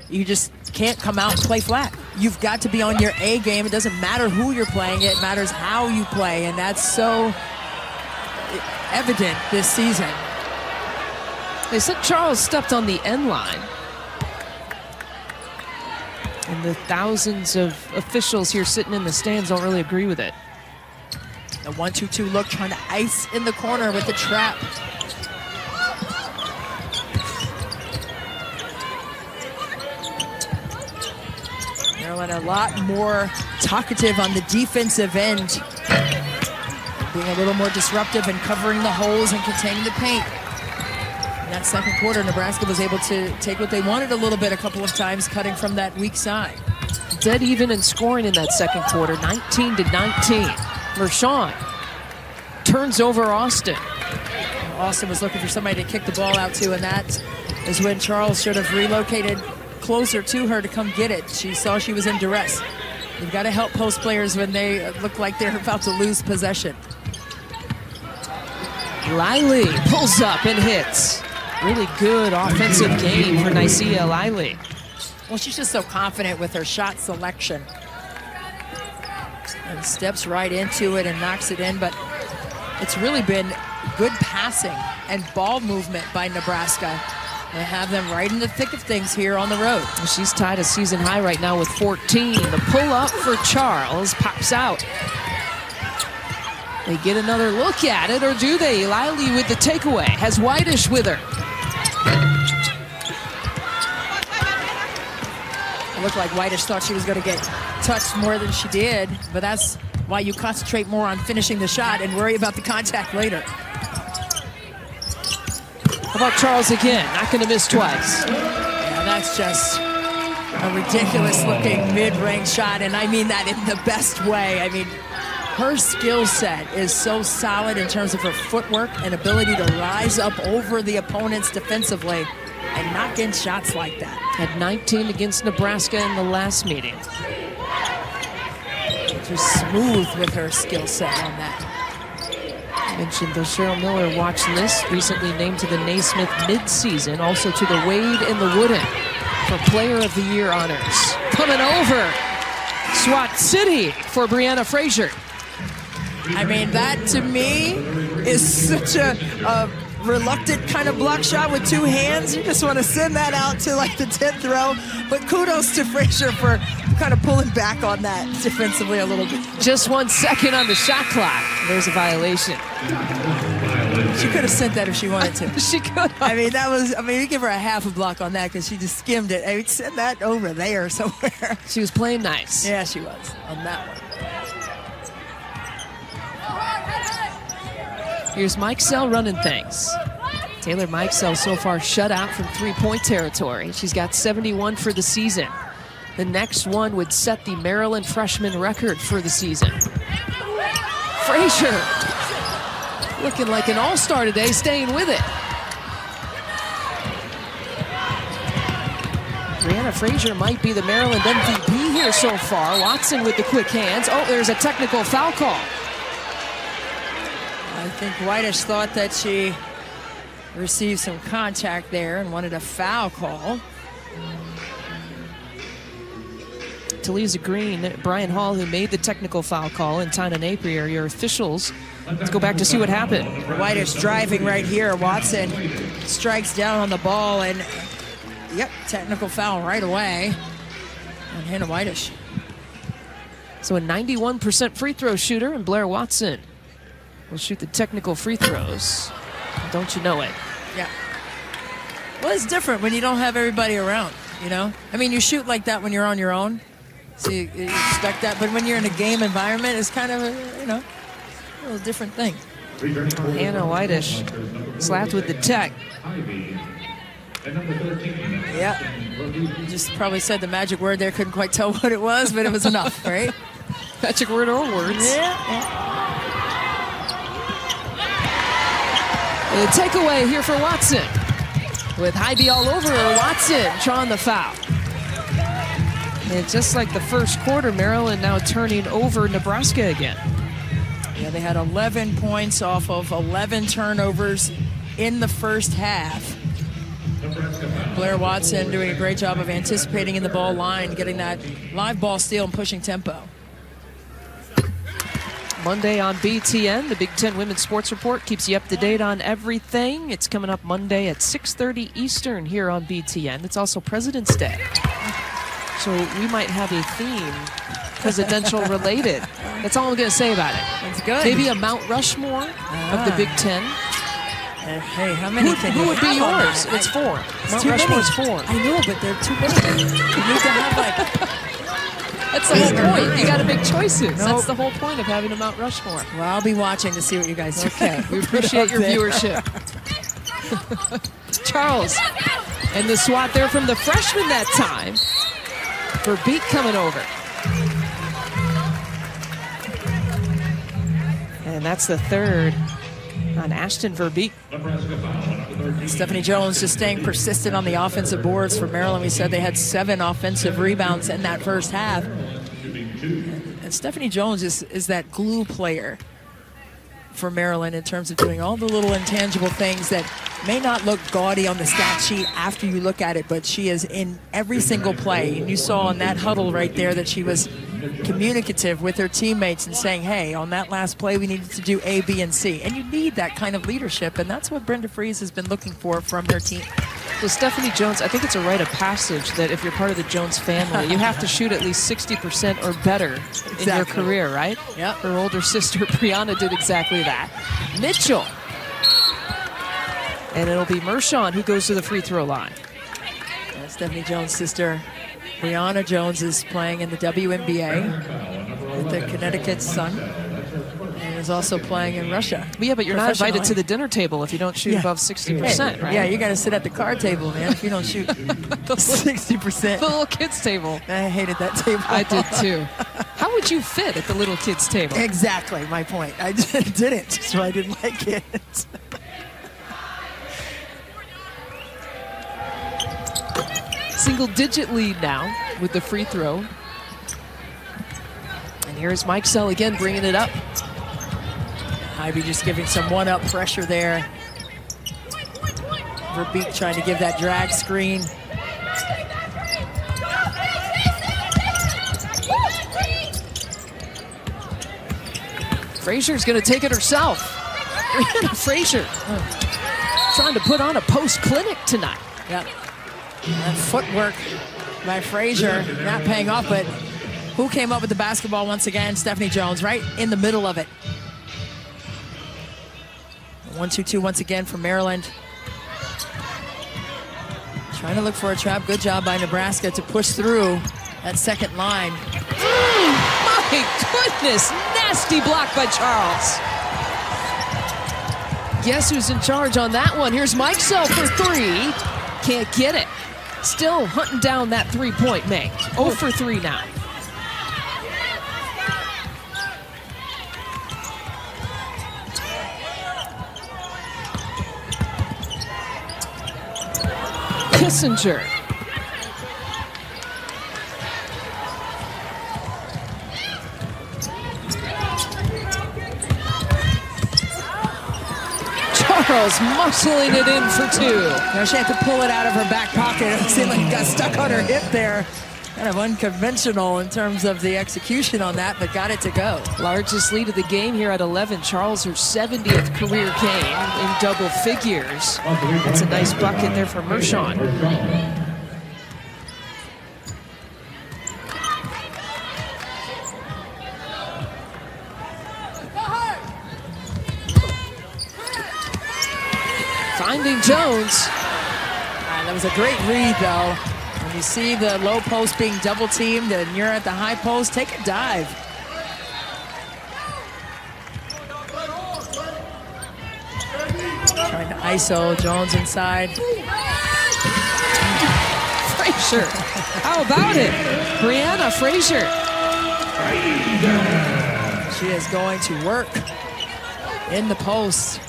you just can't come out and play flat. You've got to be on your A game. It doesn't matter who you're playing, it matters how you play, and that's so evident this season. They said Charles stepped on the end line. And the thousands of officials here sitting in the stands don't really agree with it. The 1-2-2 look, trying to ice in the corner with the trap. Maryland a lot more talkative on the defensive end, being a little more disruptive and covering the holes and containing the paint. In that second quarter, Nebraska was able to take what they wanted a little bit a couple of times, cutting from that weak side. Dead even in scoring in that second quarter, 19-19. Mershon turns over Austin. Austin was looking for somebody to kick the ball out to, and that is when Charles should have relocated closer to her to come get it. She saw she was in duress. You've got to help post players when they look like they're about to lose possession. Liley pulls up and hits. Really good offensive game for Nysia Liley. Well, she's just so confident with her shot selection. And steps right into it and knocks it in, but it's really been good passing and ball movement by Nebraska. They have them right in the thick of things here on the road. She's tied a season high right now with 14. The pull up for Charles pops out. They get another look at it, or do they? Liley with the takeaway, has Whitish with her. It looked like Whitish thought she was going to get touched more than she did, but that's why you concentrate more on finishing the shot and worry about the contact later. How about Charles again? Not going to miss twice. Yeah, that's just a ridiculous-looking mid-range shot, and I mean that in the best way. I mean, her skill set is so solid in terms of her footwork and ability to rise up over the opponents defensively and knock in shots like that. Had 19 against Nebraska in the last meeting. Just smooth with her skill set on that. Mentioned the Cheryl Miller watch list, recently named to the Naismith midseason, also to the Wade in the Wooden for Player of the Year honors. Coming over, SWAT City for Brianna Frazier. I mean, that to me is such a reluctant kind of block shot with two hands. You just want to send that out to like the 10th row. But kudos to Frazier for kind of pulling back on that defensively a little bit. Just 1 second on the shot clock. There's a violation. She could have sent that if she wanted to. She could have. I mean, that was, you give her a half a block on that because she just skimmed it. I mean, send that over there somewhere. She was playing nice. Yeah, she was on that one. Here's Mike Sell running things. Taylor Mikesell so far shut out from three-point territory. She's got 71 for the season. The next one would set the Maryland freshman record for the season. Frazier looking like an all-star today, staying with it. Brianna Frazier might be the Maryland MVP here so far. Watson with the quick hands. Oh, there's a technical foul call. I think Whitish thought that she received some contact there and wanted a foul call. Talisa Green, Brian Hall, who made the technical foul call, and Tina Napier, your officials Let's go back to see what happened. Whitish driving right here. Watson strikes down on the ball, and yep, technical foul right away on Hannah Whitish. So a 91% free throw shooter, and Blair Watson will shoot the technical free throws. Don't you know it? Yeah. Well, it's different when you don't have everybody around, you know? I mean, you shoot like that when you're on your own, so you expect that. But when you're in a game environment, it's kind of, a little different thing. Hannah Whitish slapped with the tech. Yeah. Just probably said the magic word there. Couldn't quite tell what it was, but it was enough, right? Magic word or words. Yeah. The takeaway here for Watson. With Hybe all over her, Watson drawing the foul. And just like the first quarter, Maryland now turning over Nebraska again. Yeah, they had 11 points off of 11 turnovers in the first half. Blair Watson doing a great job of anticipating in the ball line, getting that live ball steal and pushing tempo. Monday on BTN, the Big Ten Women's Sports Report keeps you up to date on everything. It's coming up Monday at 6:30 Eastern here on BTN. It's also President's Day. So we might have a theme, presidential related. That's all I'm going to say about it. That's good. Maybe a Mount Rushmore of the Big Ten. Hey, how many Who would be yours? It's 4. Mount Rushmore's 4. I know, but they're too many. You need to have like... That's the whole point. You got to make choices. That's the whole point of having a Mount Rushmore. Well, I'll be watching to see what you guys do. Okay, we appreciate your viewership. Charles, and the swat there from the freshman that time. Verbeek coming over. And that's the third on Ashton Verbeek. Stephanie Jones just staying persistent on the offensive boards for Maryland. We said they had 7 offensive rebounds in that first half. And Stephanie Jones is that glue player for Maryland in terms of doing all the little intangible things that may not look gaudy on the stat sheet after you look at it, but she is in every single play. And you saw in that huddle right there that she was communicative with her teammates and saying, hey, on that last play, we needed to do A, B, and C. And you need that kind of leadership, and that's what Brenda Fries has been looking for from her team. So Stephanie Jones, I think it's a rite of passage that if you're part of the Jones family, you have to shoot at least 60% or better in your career, right? Yep. Her older sister, Brianna, did exactly that. Mitchell. And it'll be Mershon who goes to the free throw line. Stephanie Jones' sister, Brianna Jones, is playing in the WNBA with the Connecticut Sun, and is also playing in Russia. Yeah, but you're not invited to the dinner table if you don't shoot above 60%, right? Yeah, you got to sit at the card table, man, if you don't shoot 60%. The little kids table. I hated that table. I did too. How would you fit at the little kids table? Exactly my point. I didn't, so I didn't like it. Single-digit lead now with the free throw. And here's Mike Sell again bringing it up. Hybe just giving some one-up pressure there. Verbeek trying to give that drag screen. Frazier's going to take it herself. Frazier trying to put on a post clinic tonight. Yep. That footwork by Frazier not paying off, but who came up with the basketball once again? Stephanie Jones, right in the middle of it. 1-2-2 once again for Maryland. Trying to look for a trap. Good job by Nebraska to push through that second line. My goodness, nasty block by Charles. Guess who's in charge on that one? Here's Mike Sell for 3. Can't get it. Still hunting down that three-point make. 0 for 3 now. Kissinger. Charles muscling it in for 2. Now she had to pull it out of her back pocket. It seemed like it got stuck on her hip there. Kind of unconventional in terms of the execution on that, but got it to go. Largest lead of the game here at 11. Charles, her 70th career game in double figures. That's a nice bucket there for Mershon. Finding Jones. That was a great read, though. When you see the low post being double teamed and you're at the high post, take a dive. Trying to ISO Jones inside. Frazier. How about it? Brianna Frazier. She is going to work in the post.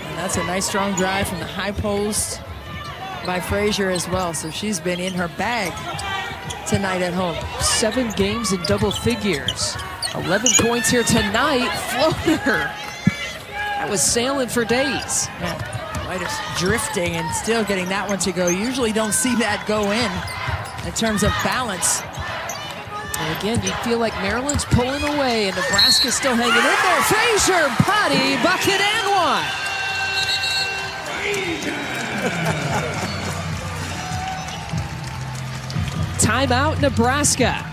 And that's a nice strong drive from the high post by Frazier as well. So she's been in her bag tonight at home. 7 games in double figures. 11 points here tonight. Floater. That was sailing for days. Yeah, White is drifting and still getting that one to go. You usually don't see that go in terms of balance. And again, you feel like Maryland's pulling away and Nebraska's still hanging in there. Frazier, potty, bucket, and one. Timeout, Nebraska.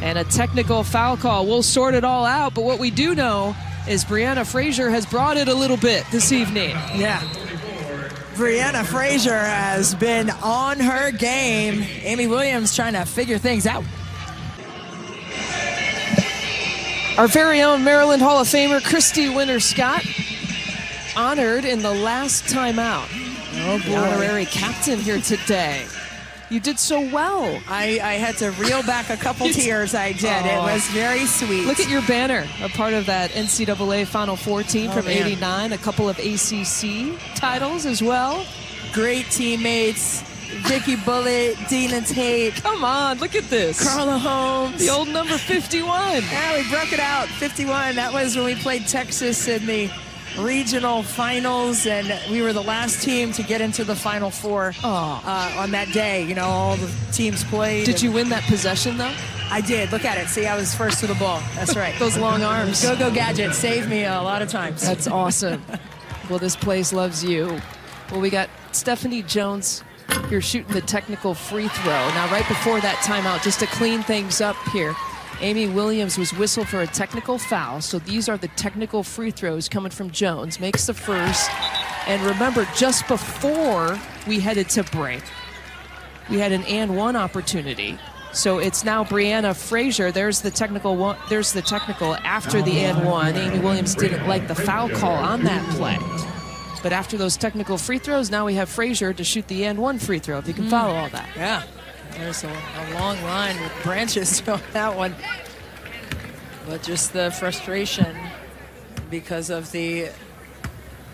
And a technical foul call. We'll sort it all out, but what we do know is Brianna Frazier has brought it a little bit this evening. Yeah. Brianna Frazier has been on her game. Amy Williams trying to figure things out. Our very own Maryland Hall of Famer, Christy Winter-Scott, honored in the last timeout. Oh, the honorary captain here today. You did so well. I had to reel back a couple tears. I did. It was very sweet. Look at your banner, a part of that NCAA Final Four team from '89. A couple of ACC titles as well. Great teammates. Vicky Bullitt, Dina Tate. Come on, look at this. Carla Holmes. The old number 51. Yeah, we broke it out. 51. That was when we played Texas in the regional finals, and we were the last team to get into the Final Four on that day. You know, all the teams played. Did you win that possession, though? I did. Look at it. See, I was first to the ball. That's right. Those long arms. Go Gadget saved me a lot of times. That's awesome. Well, this place loves you. Well, we got Stephanie Jones. You're shooting the technical free throw. Now, right before that timeout, just to clean things up here, Amy Williams was whistled for a technical foul. So these are the technical free throws coming from Jones. Makes the first. And remember, just before we headed to break, we had an and one opportunity. So it's now Brianna Frazier. There's the technical one. There's the technical after the and one. Amy Williams didn't like the foul call on that play. But after those technical free throws, now we have Frazier to shoot the and one free throw, if you can follow all that. Yeah. There's a long line with branches on that one. But just the frustration because of the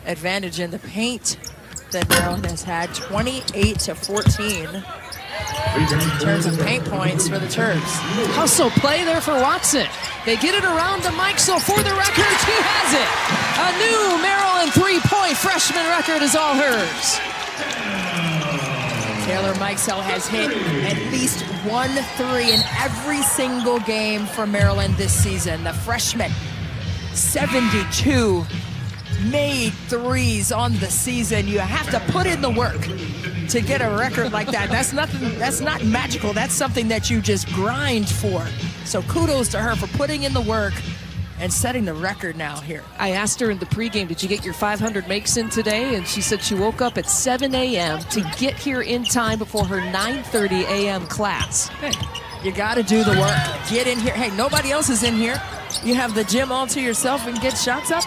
advantage in the paint that Maryland has had. 28-14 in terms of paint points for the Terps. Hustle play there for Watson. They get it around to Mike, so for the record, he has it. A new Maryland three-point freshman record is all hers. Taylor Mikesell has hit at least 1 3 in every single game for Maryland this season. The freshman, 72 made threes on the season. You have to put in the work to get a record like that. That's nothing. That's not magical. That's something that you just grind for. So kudos to her for putting in the work and setting the record now here. I asked her in the pregame, did you get your 500 makes in today? And she said she woke up at 7 a.m. to get here in time before her 9:30 a.m. class. Hey, you got to do the work. Get in here. Hey, nobody else is in here. You have the gym all to yourself and get shots up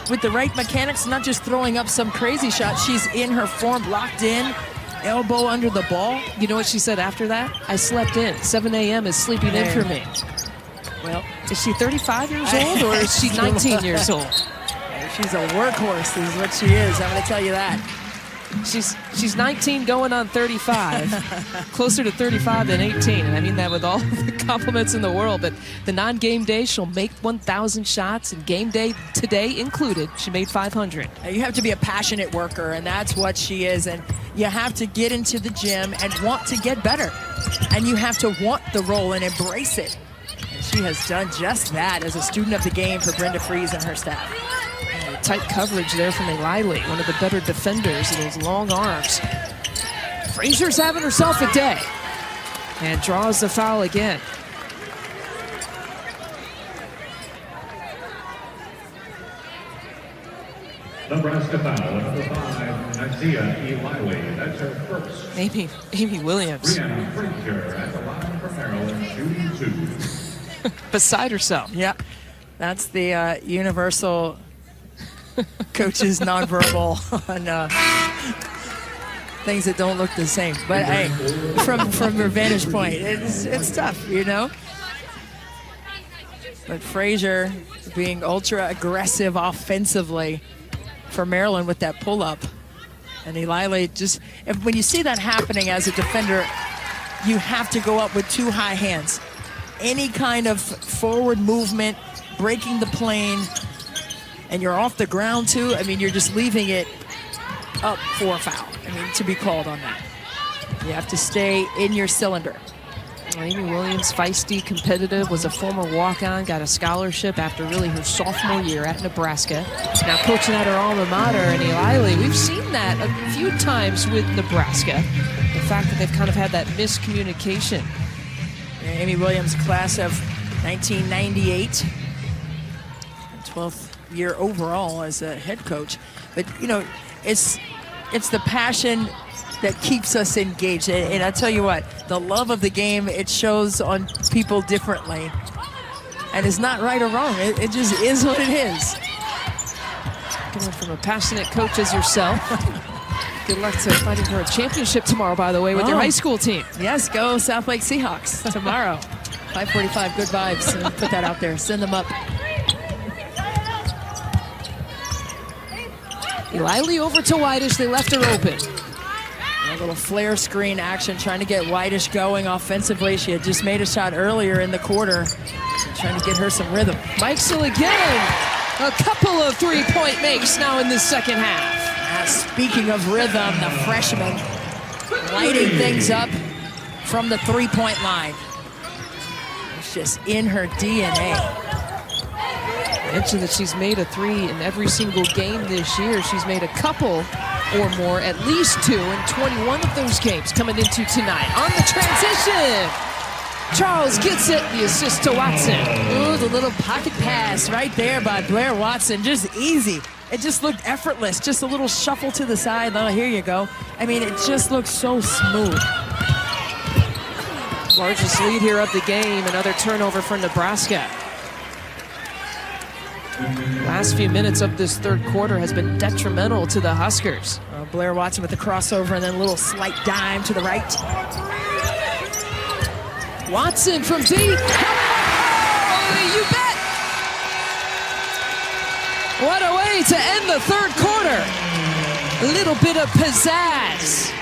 with the right mechanics, not just throwing up some crazy shot. She's in her form, locked in, elbow under the ball. You know what she said after that? I slept in. 7 a.m. is sleeping in for me. Well, is she 35 years old or is she 19 years old? She's a workhorse is what she is. I'm going to tell you that. She's 19 going on 35, closer to 35 than 18. And I mean that with all the compliments in the world. But the non-game day, she'll make 1,000 shots, and game day today included, she made 500. You have to be a passionate worker, and that's what she is. And you have to get into the gym and want to get better. And you have to want the role and embrace it. And she has done just that as a student of the game for Brenda Fries and her staff. Tight coverage there from Eiley, one of the better defenders in those long arms. Frazier's having herself a day and draws the foul again. Nebraska foul, number 5, Isaiah Eiley. That's her first. Amy Williams. Brianna Frazier at the line for Maryland, shooting 2. Beside herself. Yeah, that's the universal coach's nonverbal on things that don't look the same. But hey, from your vantage point, it's tough, you know. But Frazier being ultra aggressive offensively for Maryland with that pull-up. And Eiley just, when you see that happening as a defender, you have to go up with 2 high hands. Any kind of forward movement, breaking the plane, and you're off the ground too, I mean, you're just leaving it up for a foul. I mean, to be called on that. You have to stay in your cylinder. Amy Williams, feisty, competitive, was a former walk-on, got a scholarship after really her sophomore year at Nebraska. Now coaching at her alma mater, and Eiley, we've seen that a few times with Nebraska. The fact that they've kind of had that miscommunication. Amy Williams, class of 1998, 12th year overall as a head coach. But, you know, it's the passion that keeps us engaged. And I tell you what, the love of the game, it shows on people differently. And it's not right or wrong. It just is what it is. Coming from a passionate coach as yourself. Good luck to fighting for a championship tomorrow, by the way, with your high school team. Yes, go South Lake Seahawks tomorrow. 5:45, good vibes. Put that out there. Send them up. Eiley over to Whitish. They left her open. A little flare screen action, trying to get Whitish going offensively. She had just made a shot earlier in the quarter, trying to get her some rhythm. Mikesell again. A couple of three-point makes now in this second half. Speaking of rhythm, the freshman lighting things up from the three-point line. It's just in her DNA. Mentioned that she's made a 3 in every single game this year. She's made a couple or more, at least 2 in 21 of those games coming into tonight. On the transition, Charles gets it, the assist to Watson. Ooh, the little pocket pass right there by Blair Watson, just easy. It just looked effortless, just a little shuffle to the side. Oh, here you go. I mean, it just looks so smooth. Largest lead here of the game, another turnover for Nebraska. Last few minutes of this third quarter has been detrimental to the Huskers. Blair Watson with the crossover and then a little slight dime to the right. Watson from deep. Oh, you bet. What a way to end the third quarter. A little bit of pizzazz.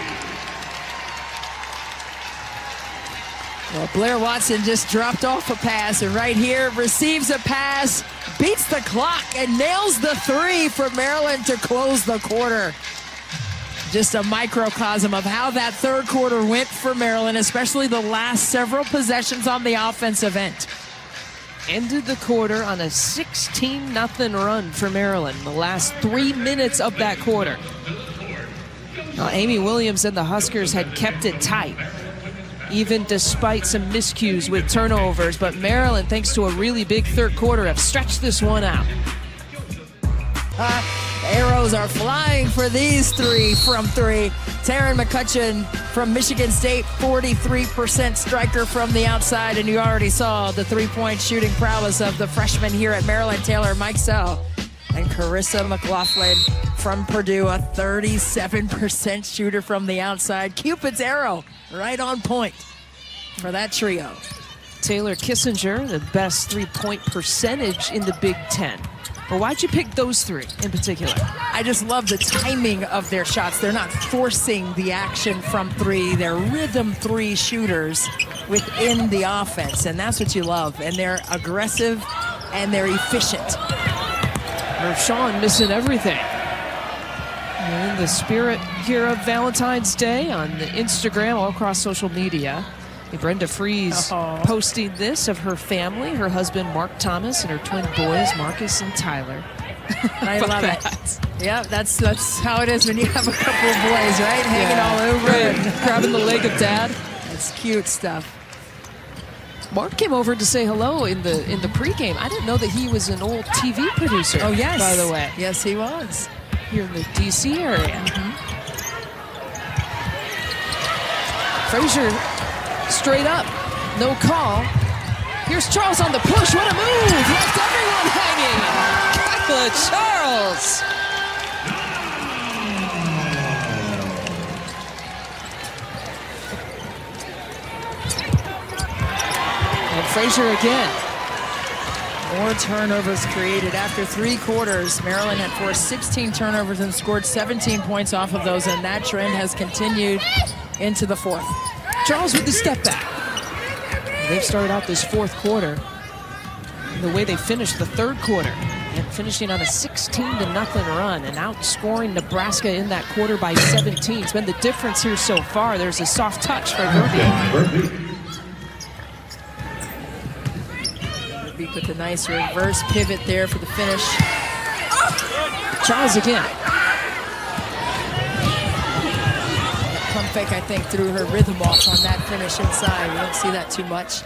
Well, Blair Watson just dropped off a pass, and right here receives a pass, beats the clock, and nails the 3 for Maryland to close the quarter. Just a microcosm of how that third quarter went for Maryland, especially the last several possessions on the offensive end. Ended the quarter on a 16-0 run for Maryland, the last 3 minutes of that quarter. Now, Amy Williams and the Huskers had kept it tight, even despite some miscues with turnovers. But Maryland, thanks to a really big third quarter, have stretched this one out. Arrows are flying for these 3 from 3. Taryn McCutcheon from Michigan State, 43% striker from the outside. And you already saw the three-point shooting prowess of the freshman here at Maryland, Taylor Mikesell. And Carissa McLaughlin from Purdue, a 37% shooter from the outside. Cupid's arrow right on point for that trio. Taylor Kissinger, the best three-point percentage in the Big Ten. Well, why'd you pick those three in particular? I just love the timing of their shots. They're not forcing the action from three. They're rhythm three shooters within the offense, and that's what you love. And they're aggressive and they're efficient. Sean missing everything. And in the spirit here of Valentine's Day on the Instagram, all across social media, Brenda Fries posting this of her family, her husband Mark Thomas and her twin boys Marcus and Tyler. I love it. Yeah, that's how it is when you have a couple of boys, right? Hanging all over and grabbing the leg of dad. It's cute stuff. Mark came over to say hello in the pregame. I didn't know that he was an old TV producer. Oh yes, by the way. Yes, he was. Here in the DC area. Frazier straight up, no call. Here's Charles on the push. What a move! Left everyone hanging. Kyla Charles. And Frazier again. More turnovers created after 3 quarters. Maryland had forced 16 turnovers and scored 17 points off of those, and that trend has continued into the 4th. Charles with the step back. They've started out this 4th quarter the way they finished the 3rd quarter, and finishing on a 16-0 run and outscoring Nebraska in that quarter by 17. It's been the difference here so far. There's a soft touch for Verbeek. Verbeek with a nice reverse pivot there for the finish. Charles again. Pump fake, I think, threw her rhythm off on that finish inside. We don't see that too much.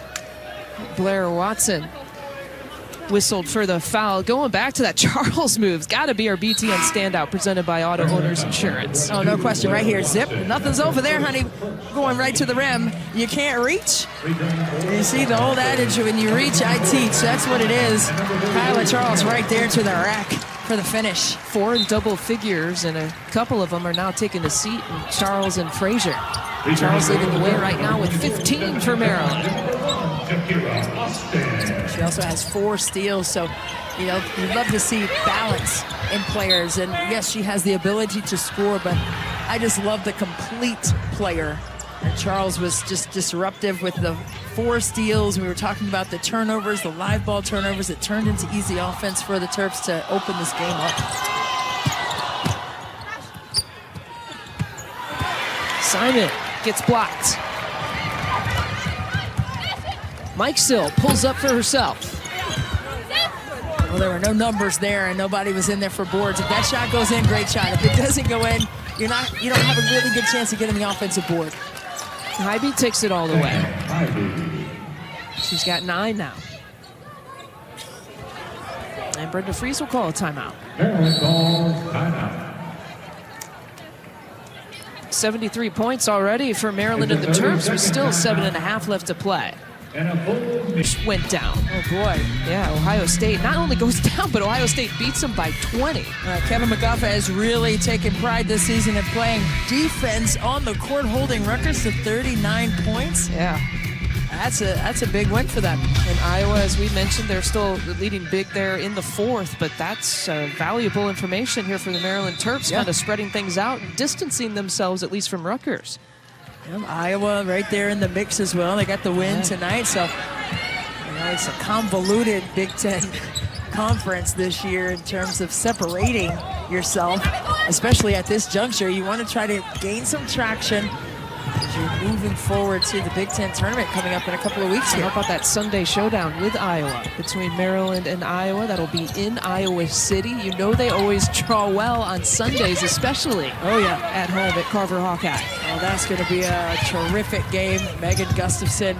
Blair Watson whistled for the foul. Going back to that Charles moves. Got to be our BTN standout presented by Auto Owners Insurance. Oh, no question. Right here. Zip. Nothing's over there, honey. Going right to the rim. You can't reach. You see the old adage, when you reach, I teach. That's what it is. Kyla Charles right there to the rack for the finish. 4 in double figures, and a couple of them are now taking a seat in Charles and Frazier. Charles leading the way right now with 15 for Maryland. She also has 4 steals, so you know you love to see balance in players. And yes, she has the ability to score, but I just love the complete player. And Charles was just disruptive with the 4 steals. We were talking about the turnovers, the live ball turnovers that turned into easy offense for the Terps to open this game up. Simon gets blocked. Mike Sill pulls up for herself. Well, there were no numbers there, and nobody was in there for boards. If that shot goes in, great shot. If it doesn't go in, you don't have a really good chance of getting the offensive board. Hybe takes it all the way. She's got 9 now. And Brenda Fries will call a timeout. 73 points already for Maryland and the Terps, with still 7.5 left to play. Went down. Oh, boy. Yeah, Ohio State not only goes down, but Ohio State beats them by 20. Kevin McGuff has really taken pride this season in playing defense on the court, holding Rutgers to 39 points. Yeah. That's a big win for them. And Iowa, as we mentioned, they're still leading big there in the 4th, but that's valuable information here for the Maryland Terps, kind of spreading things out and distancing themselves, at least from Rutgers. Iowa right there in the mix as well. They got the win tonight, so it's a convoluted Big Ten conference this year in terms of separating yourself, especially at this juncture. You want to try to gain some traction as you're moving forward to the Big Ten tournament coming up in a couple of weeks here. How about that Sunday showdown with Iowa between Maryland and Iowa? That'll be in Iowa City. You know they always draw well on Sundays, especially at home at Carver Hawkeye. Well, that's going to be a terrific game. Megan Gustafson,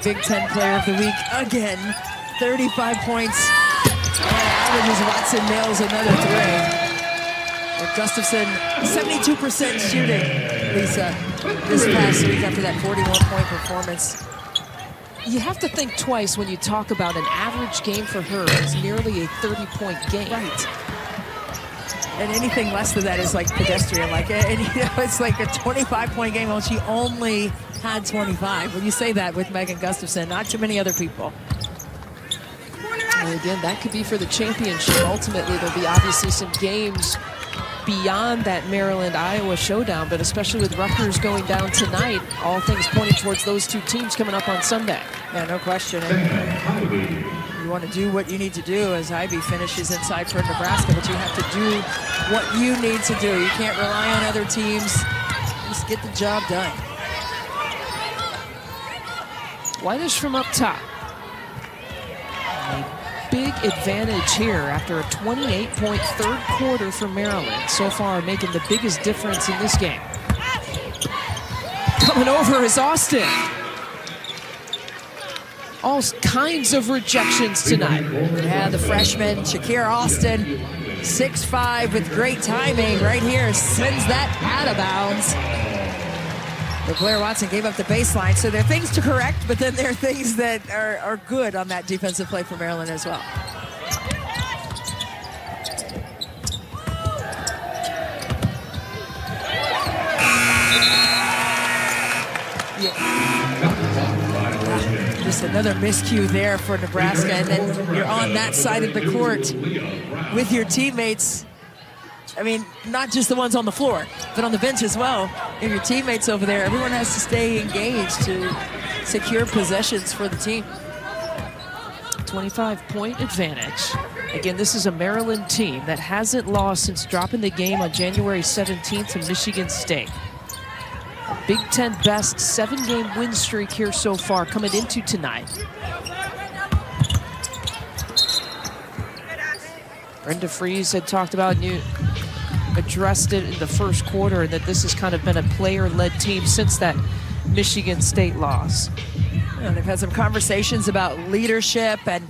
Big Ten Player of the Week again. 35 points. Averages Watson nails another 3. But Gustafson, 72% shooting, Lisa, this past week after that 41-point performance. You have to think twice when you talk about an average game for her. It's nearly a 30-point game. Right. And anything less than that is like pedestrian. It's like a 25-point game. Well, she only had 25. When you say that with Megan Gustafson, not too many other people. And again, that could be for the championship. Ultimately, there'll be obviously some games beyond that Maryland-Iowa showdown, but especially with Rutgers going down tonight, all things pointing towards those two teams coming up on Sunday. Yeah, no question. And you want to do what you need to do as Ivy finishes inside for Nebraska, but you have to do what you need to do. You can't rely on other teams. Just get the job done. Whitish from up top. A big advantage here after a 28-point third quarter for Maryland. So far making the biggest difference in this game. Coming over is Austin. All kinds of rejections tonight. Yeah, the freshman, Shakir Austin, 6'5", with great timing right here, sends that out of bounds. But Blair Watson gave up the baseline, so there are things to correct, but then there are things that are good on that defensive play for Maryland as well. Just another miscue there for Nebraska, and then you're on that side of the court with your teammates. I mean, not just the ones on the floor, but on the bench as well. And your teammates over there, everyone has to stay engaged to secure possessions for the team. 25-point advantage. Again, this is a Maryland team that hasn't lost since dropping the game on January 17th to Michigan State. A Big Ten best 7-game win streak here so far coming into tonight. Brenda Fries had talked about, and you addressed it in the first quarter, that this has kind of been a player-led team since that Michigan State loss. And they've had some conversations about leadership, and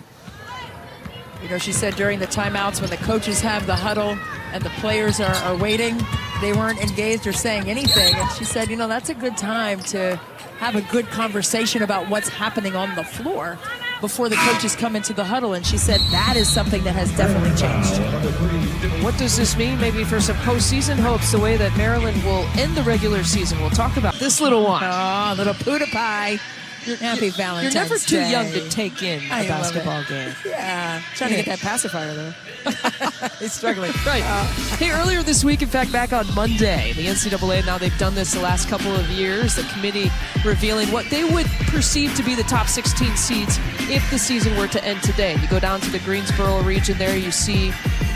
you know, she said during the timeouts when the coaches have the huddle and the players are waiting, they weren't engaged or saying anything. And she said, you know, that's a good time to have a good conversation about what's happening on the floor before the coaches come into the huddle. And she said that is something that has definitely changed. What does this mean maybe for some postseason hopes, the way that Maryland will end the regular season? We'll talk about this little one. Oh, little Puda Pie. Happy Valentine's Day. You're never too young to take in a basketball game. Yeah. Trying to get that pacifier, though. He's struggling. Right. Hey, earlier this week, in fact, back on Monday, the NCAA, now they've done this the last couple of years, the committee revealing what they would perceive to be the top 16 seeds if the season were to end today. You go down to the Greensboro region there, you see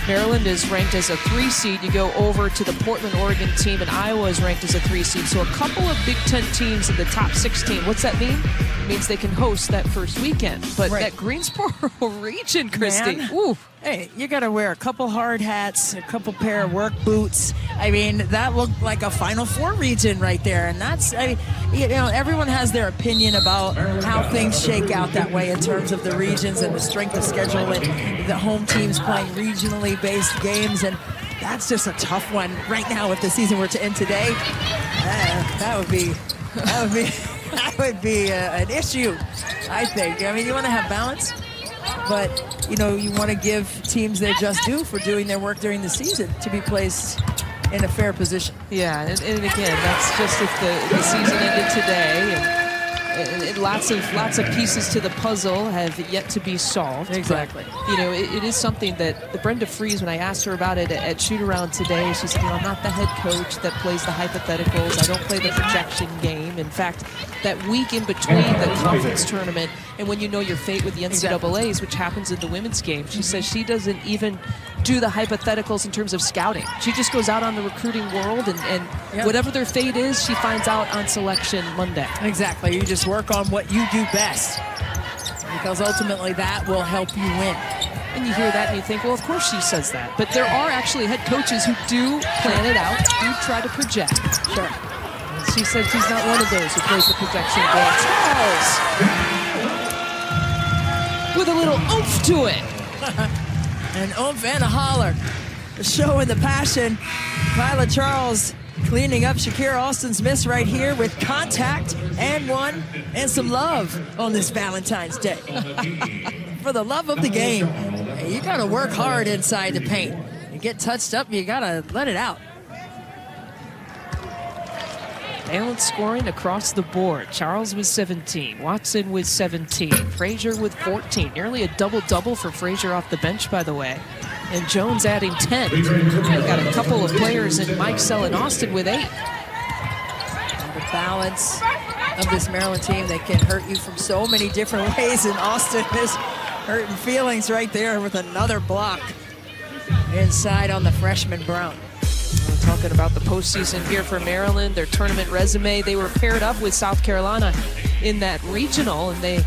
Maryland is ranked as a 3 seed. You go over to the Portland, Oregon team, and Iowa is ranked as a 3 seed. So a couple of Big Ten teams in the top 16. What's that mean? It means they can host that first weekend. But that Greensboro region, Christy, ooh. Hey, you got to wear a couple hard hats, a couple pair of work boots. I mean, that looked like a Final Four region right there. And that's, you know, everyone has their opinion about how things shake out that way in terms of the regions and the strength of schedule and the home teams playing regionally based games. And that's just a tough one right now. If the season were to end today, that would be an issue, I think. I mean, you want to have balance, but, you know, you want to give teams their just due for doing their work during the season to be placed in a fair position. Yeah, and again, that's just if the season ended today, and lots of pieces to the puzzle have yet to be solved. Exactly. But, you know, it is something that the Brenda Fries, when I asked her about it at shoot-around today, she said, you know, I'm not the head coach that plays the hypotheticals. I don't play the projection game. In fact, that week in between the conference tournament and when you know your fate with the NCAAs, which happens in the women's game, she says she doesn't even do the hypotheticals in terms of scouting. She just goes out on the recruiting world, and whatever their fate is, she finds out on selection Monday. Exactly. You just work on what you do best, because ultimately that will help you win. And you hear that and you think, well, of course she says that. But there are actually head coaches who do plan it out, do try to project. Sure. And she said she's not one of those who plays the projection game. Charles! With a little oomph to it. An oomph and a holler. The show and the passion. Kyla Charles cleaning up Shakir Austin's miss right here with contact and one and some love on this Valentine's Day. For the love of the game, you got to work hard inside the paint. You get touched up, you got to let it out. Balanced scoring across the board. Charles with 17, Watson with 17, Frazier with 14. Nearly a double-double for Frazier off the bench, by the way. And Jones adding 10. We've got a couple of players in Mike Sell and Austin with 8. And the balance of this Maryland team that can hurt you from so many different ways, and Austin is hurting feelings right there with another block inside on the freshman Brown. We're talking about the postseason here for Maryland, their tournament resume. They were paired up with South Carolina in that regional, and they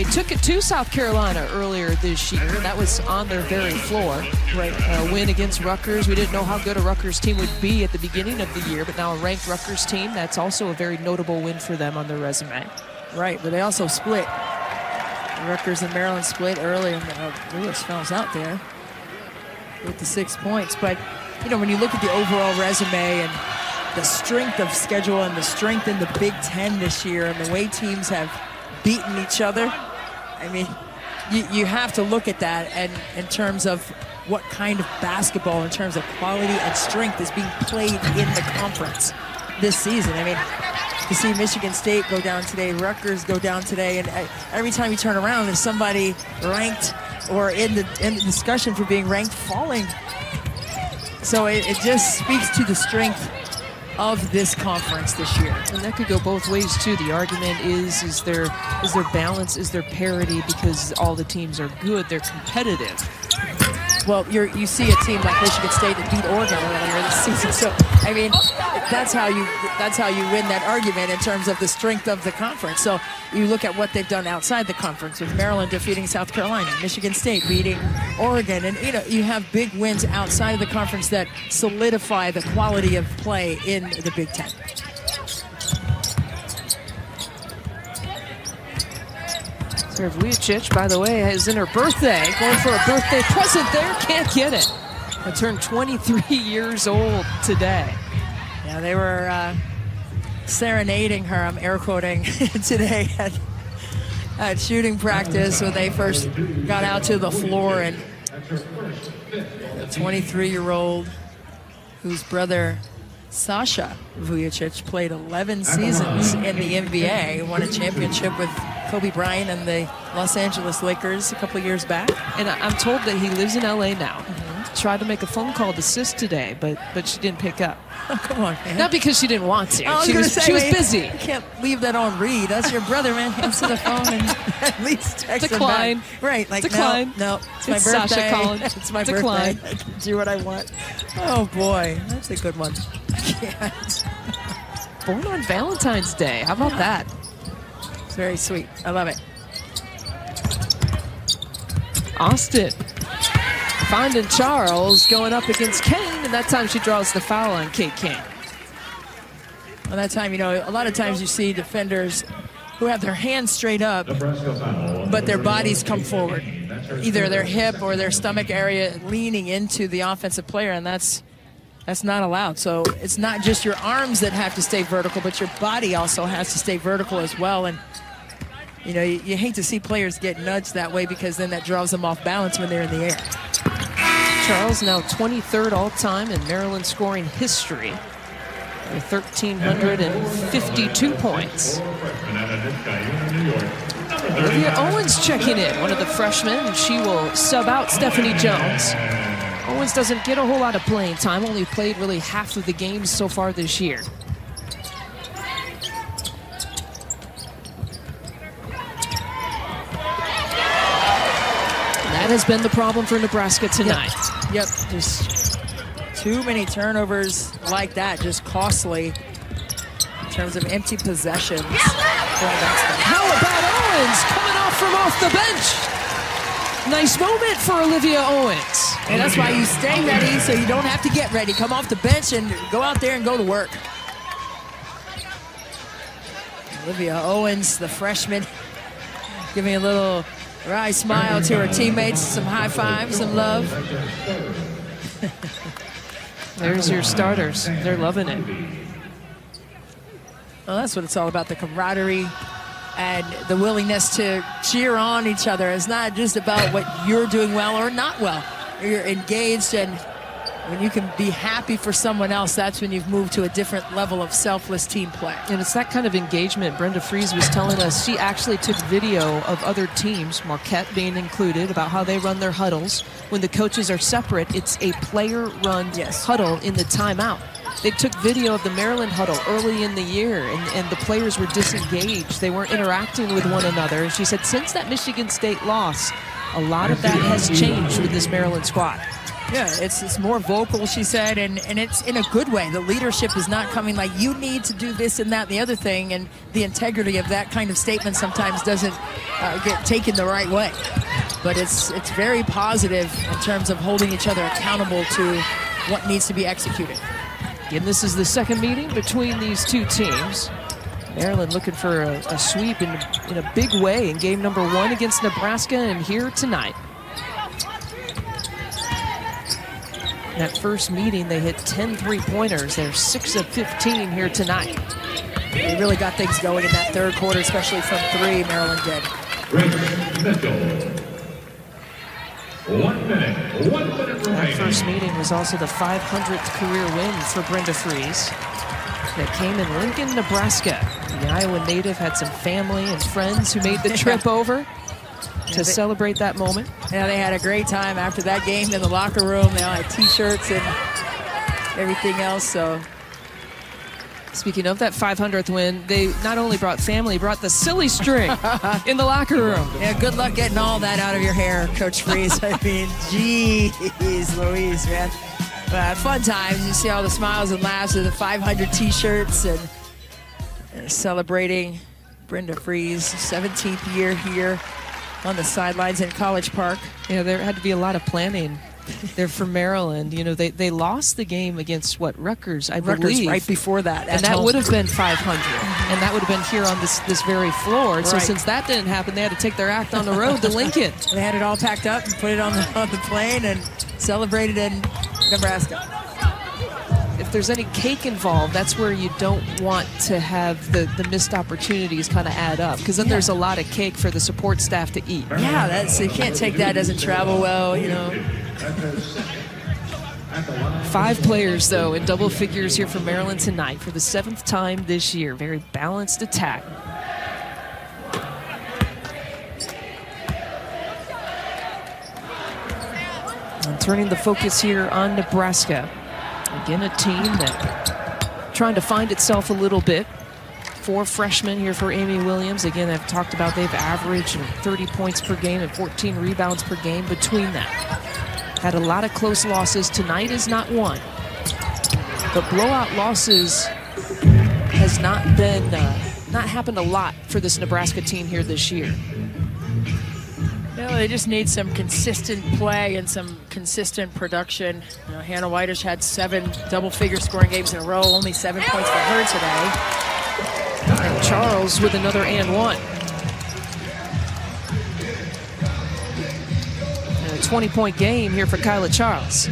took it to South Carolina earlier this year. That was on their very floor. Right. A win against Rutgers. We didn't know how good a Rutgers team would be at the beginning of the year, but now a ranked Rutgers team, that's also a very notable win for them on their resume. Right, but they also split. Rutgers and Maryland split early, and Lewis fouls out there with the 6 points. But, you know, when you look at the overall resume and the strength of schedule and the strength in the Big Ten this year and the way teams have beaten each other, I mean, you have to look at that and in terms of what kind of basketball, in terms of quality and strength, is being played in the conference this season. I mean, you see Michigan State go down today, Rutgers go down today, and every time you turn around, there's somebody ranked or in the discussion for being ranked falling. So it just speaks to the strength of this conference this year. And that could go both ways too. The argument is there balance, is there parity, because all the teams are good, they're competitive. Well, you see a team like Michigan State that beat Oregon earlier this season. So, I mean, that's how you win that argument in terms of the strength of the conference. So you look at what they've done outside the conference, with Maryland defeating South Carolina, Michigan State beating Oregon, and you have big wins outside of the conference that solidify the quality of play in the Big Ten. Serve Vujicic, by the way, is in her birthday. Going for a birthday present there. Can't get it. I turned 23 years old today. Yeah, they were serenading her, I'm air quoting, today at shooting practice when they first got out to the floor. And a 23-year-old whose brother Sasha Vujicic played 11 seasons in the NBA, won a championship with Kobe Bryant and the Los Angeles Lakers a couple of years back. And I'm told that he lives in LA now. Tried to make a phone call to Sis today, but she didn't pick up. Oh, come on, man. Not because she didn't want to. Oh, she was busy. You can't leave that on read. That's your brother, man. Answer the phone and at least text Decline. him back. Right, like Decline. No, it's my birthday. Sasha calling. It's my Decline. birthday. I can do what I want. Oh boy, that's a good one. Born on Valentine's Day. How about that? It's very sweet. I love it. Austin finding Charles, going up against Kane, and that time she draws the foul on Kate Kane. Well, that time, a lot of times you see defenders who have their hands straight up, but their bodies come forward. Either their hip or their stomach area leaning into the offensive player, and that's not allowed. So it's not just your arms that have to stay vertical, but your body also has to stay vertical as well. And you hate to see players get nudged that way, because then that draws them off balance when they're in the air. Charles now 23rd all-time in Maryland scoring history with 1,352 points. Olivia Owens checking in, one of the freshmen, and she will sub out Stephanie Jones. Owens doesn't get a whole lot of playing time, only played really half of the games so far this year. That has been the problem for Nebraska tonight. Yep, just too many turnovers like that, just costly in terms of empty possessions. How about Owens coming off the bench? Nice moment for Olivia Owens. And that's why you stay ready, so you don't have to get ready. Come off the bench and go out there and go to work. Olivia Owens, the freshman, giving a little wry smile to her teammates, some high fives, some love. There's your starters. They're loving it. Well, that's what it's all about, the camaraderie and the willingness to cheer on each other. It's not just about what you're doing well or not well. You're engaged and When you can be happy for someone else, that's when you've moved to a different level of selfless team play. And it's that kind of engagement. Brenda Fries was telling us she actually took video of other teams, Marquette being included, about how they run their huddles. When the coaches are separate, it's a player-run huddle in the timeout. They took video of the Maryland huddle early in the year, and the players were disengaged. They weren't interacting with one another. And she said since that Michigan State loss, a lot of that has changed with this Maryland squad. Yeah, it's more vocal, she said, and it's in a good way. The leadership is not coming like, you need to do this and that and the other thing, and the integrity of that kind of statement sometimes doesn't get taken the right way. But it's very positive in terms of holding each other accountable to what needs to be executed. Again, this is the second meeting between these two teams. Maryland looking for a sweep in a big way in game number 1 against Nebraska, and here tonight. That first meeting, they hit 10 3-pointers. They're 6 of 15 here tonight. They really got things going in that third quarter, especially from 3, Maryland did. One minute remaining. That first meeting was also the 500th career win for Brenda Fries. That came in Lincoln, Nebraska. The Iowa native had some family and friends who made the trip over to celebrate that moment. Yeah, they had a great time after that game in the locker room. They all had T-shirts and everything else. So, speaking of that 500th win, they not only brought family, brought the silly string in the locker room. Yeah, good luck getting all that out of your hair, Coach Fries. I mean, geez, Louise, man. Fun times. You see all the smiles and laughs of the 500 T-shirts and celebrating Brenda Fries' 17th year here on the sidelines in College Park. Yeah, there had to be a lot of planning there for Maryland. You know, they lost the game against, Rutgers, I believe. Right before that. And that would have been 500. And that would have been here on this very floor. And so Right. since that didn't happen, they had to take their act on the road to Lincoln. They had it all packed up and put it on the plane and celebrated in Nebraska. If there's any cake involved, that's where you don't want to have the missed opportunities kind of add up, because then there's a lot of cake for the support staff to eat. Yeah, you can't take that. Doesn't travel well, you know. 5 players, though, in double figures here for Maryland tonight for the 7th time this year. Very balanced attack. And turning the focus here on Nebraska. Again, a team that trying to find itself a little bit. 4 freshmen here for Amy Williams. Again, I've talked about they've averaged 30 points per game and 14 rebounds per game between them. Had a lot of close losses. Tonight is not one. But blowout losses has not happened a lot for this Nebraska team here this year. No, they just need some consistent play and some consistent production. You know, Hannah Whitish had 7 double-figure scoring games in a row, only 7 points for her today. And Charles with another and one. And a 20-point game here for Kyla Charles.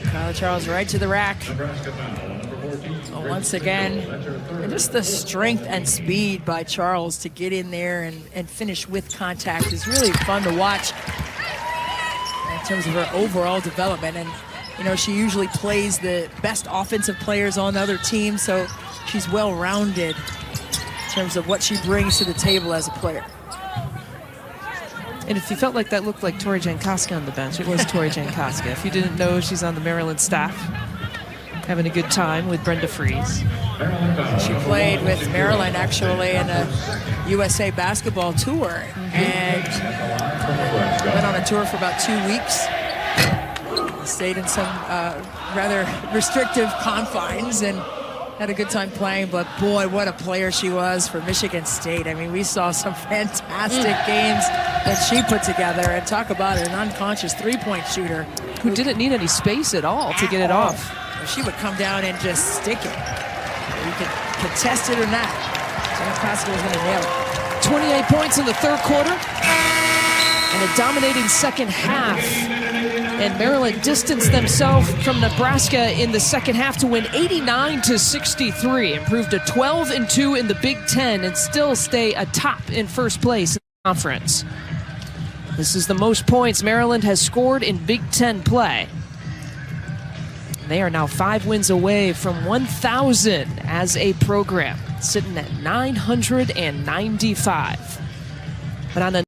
Kyla Charles right to the rack. Nebraska foul, number 14. Once again, and just the strength and speed by Charles to get in there and finish with contact is really fun to watch in terms of her overall development. And, you know, she usually plays the best offensive players on other teams, so she's well-rounded in terms of what she brings to the table as a player. And if you felt like that looked like Tori Jankowska on the bench, it was Tori Jankowska. If you didn't know, she's on the Maryland staff, having a good time with Brenda Fries. She played with Maryland, actually, in a USA basketball tour, and went on a tour for about 2 weeks. Stayed in some rather restrictive confines and had a good time playing, but boy, what a player she was for Michigan State. I mean, we saw some fantastic games that she put together, and talk about an unconscious three-point shooter. Who didn't need any space at all to get it off. She would come down and just stick it. You could contest it or not. Nebraska was going to nail it. 28 points in the third quarter and a dominating second half. And Maryland distanced themselves from Nebraska in the second half to win 89-63. Improved to 12-2 in the Big Ten and still stay atop in first place in the conference. This is the most points Maryland has scored in Big Ten play. They are now 5 wins away from 1,000 as a program, sitting at 995. But on a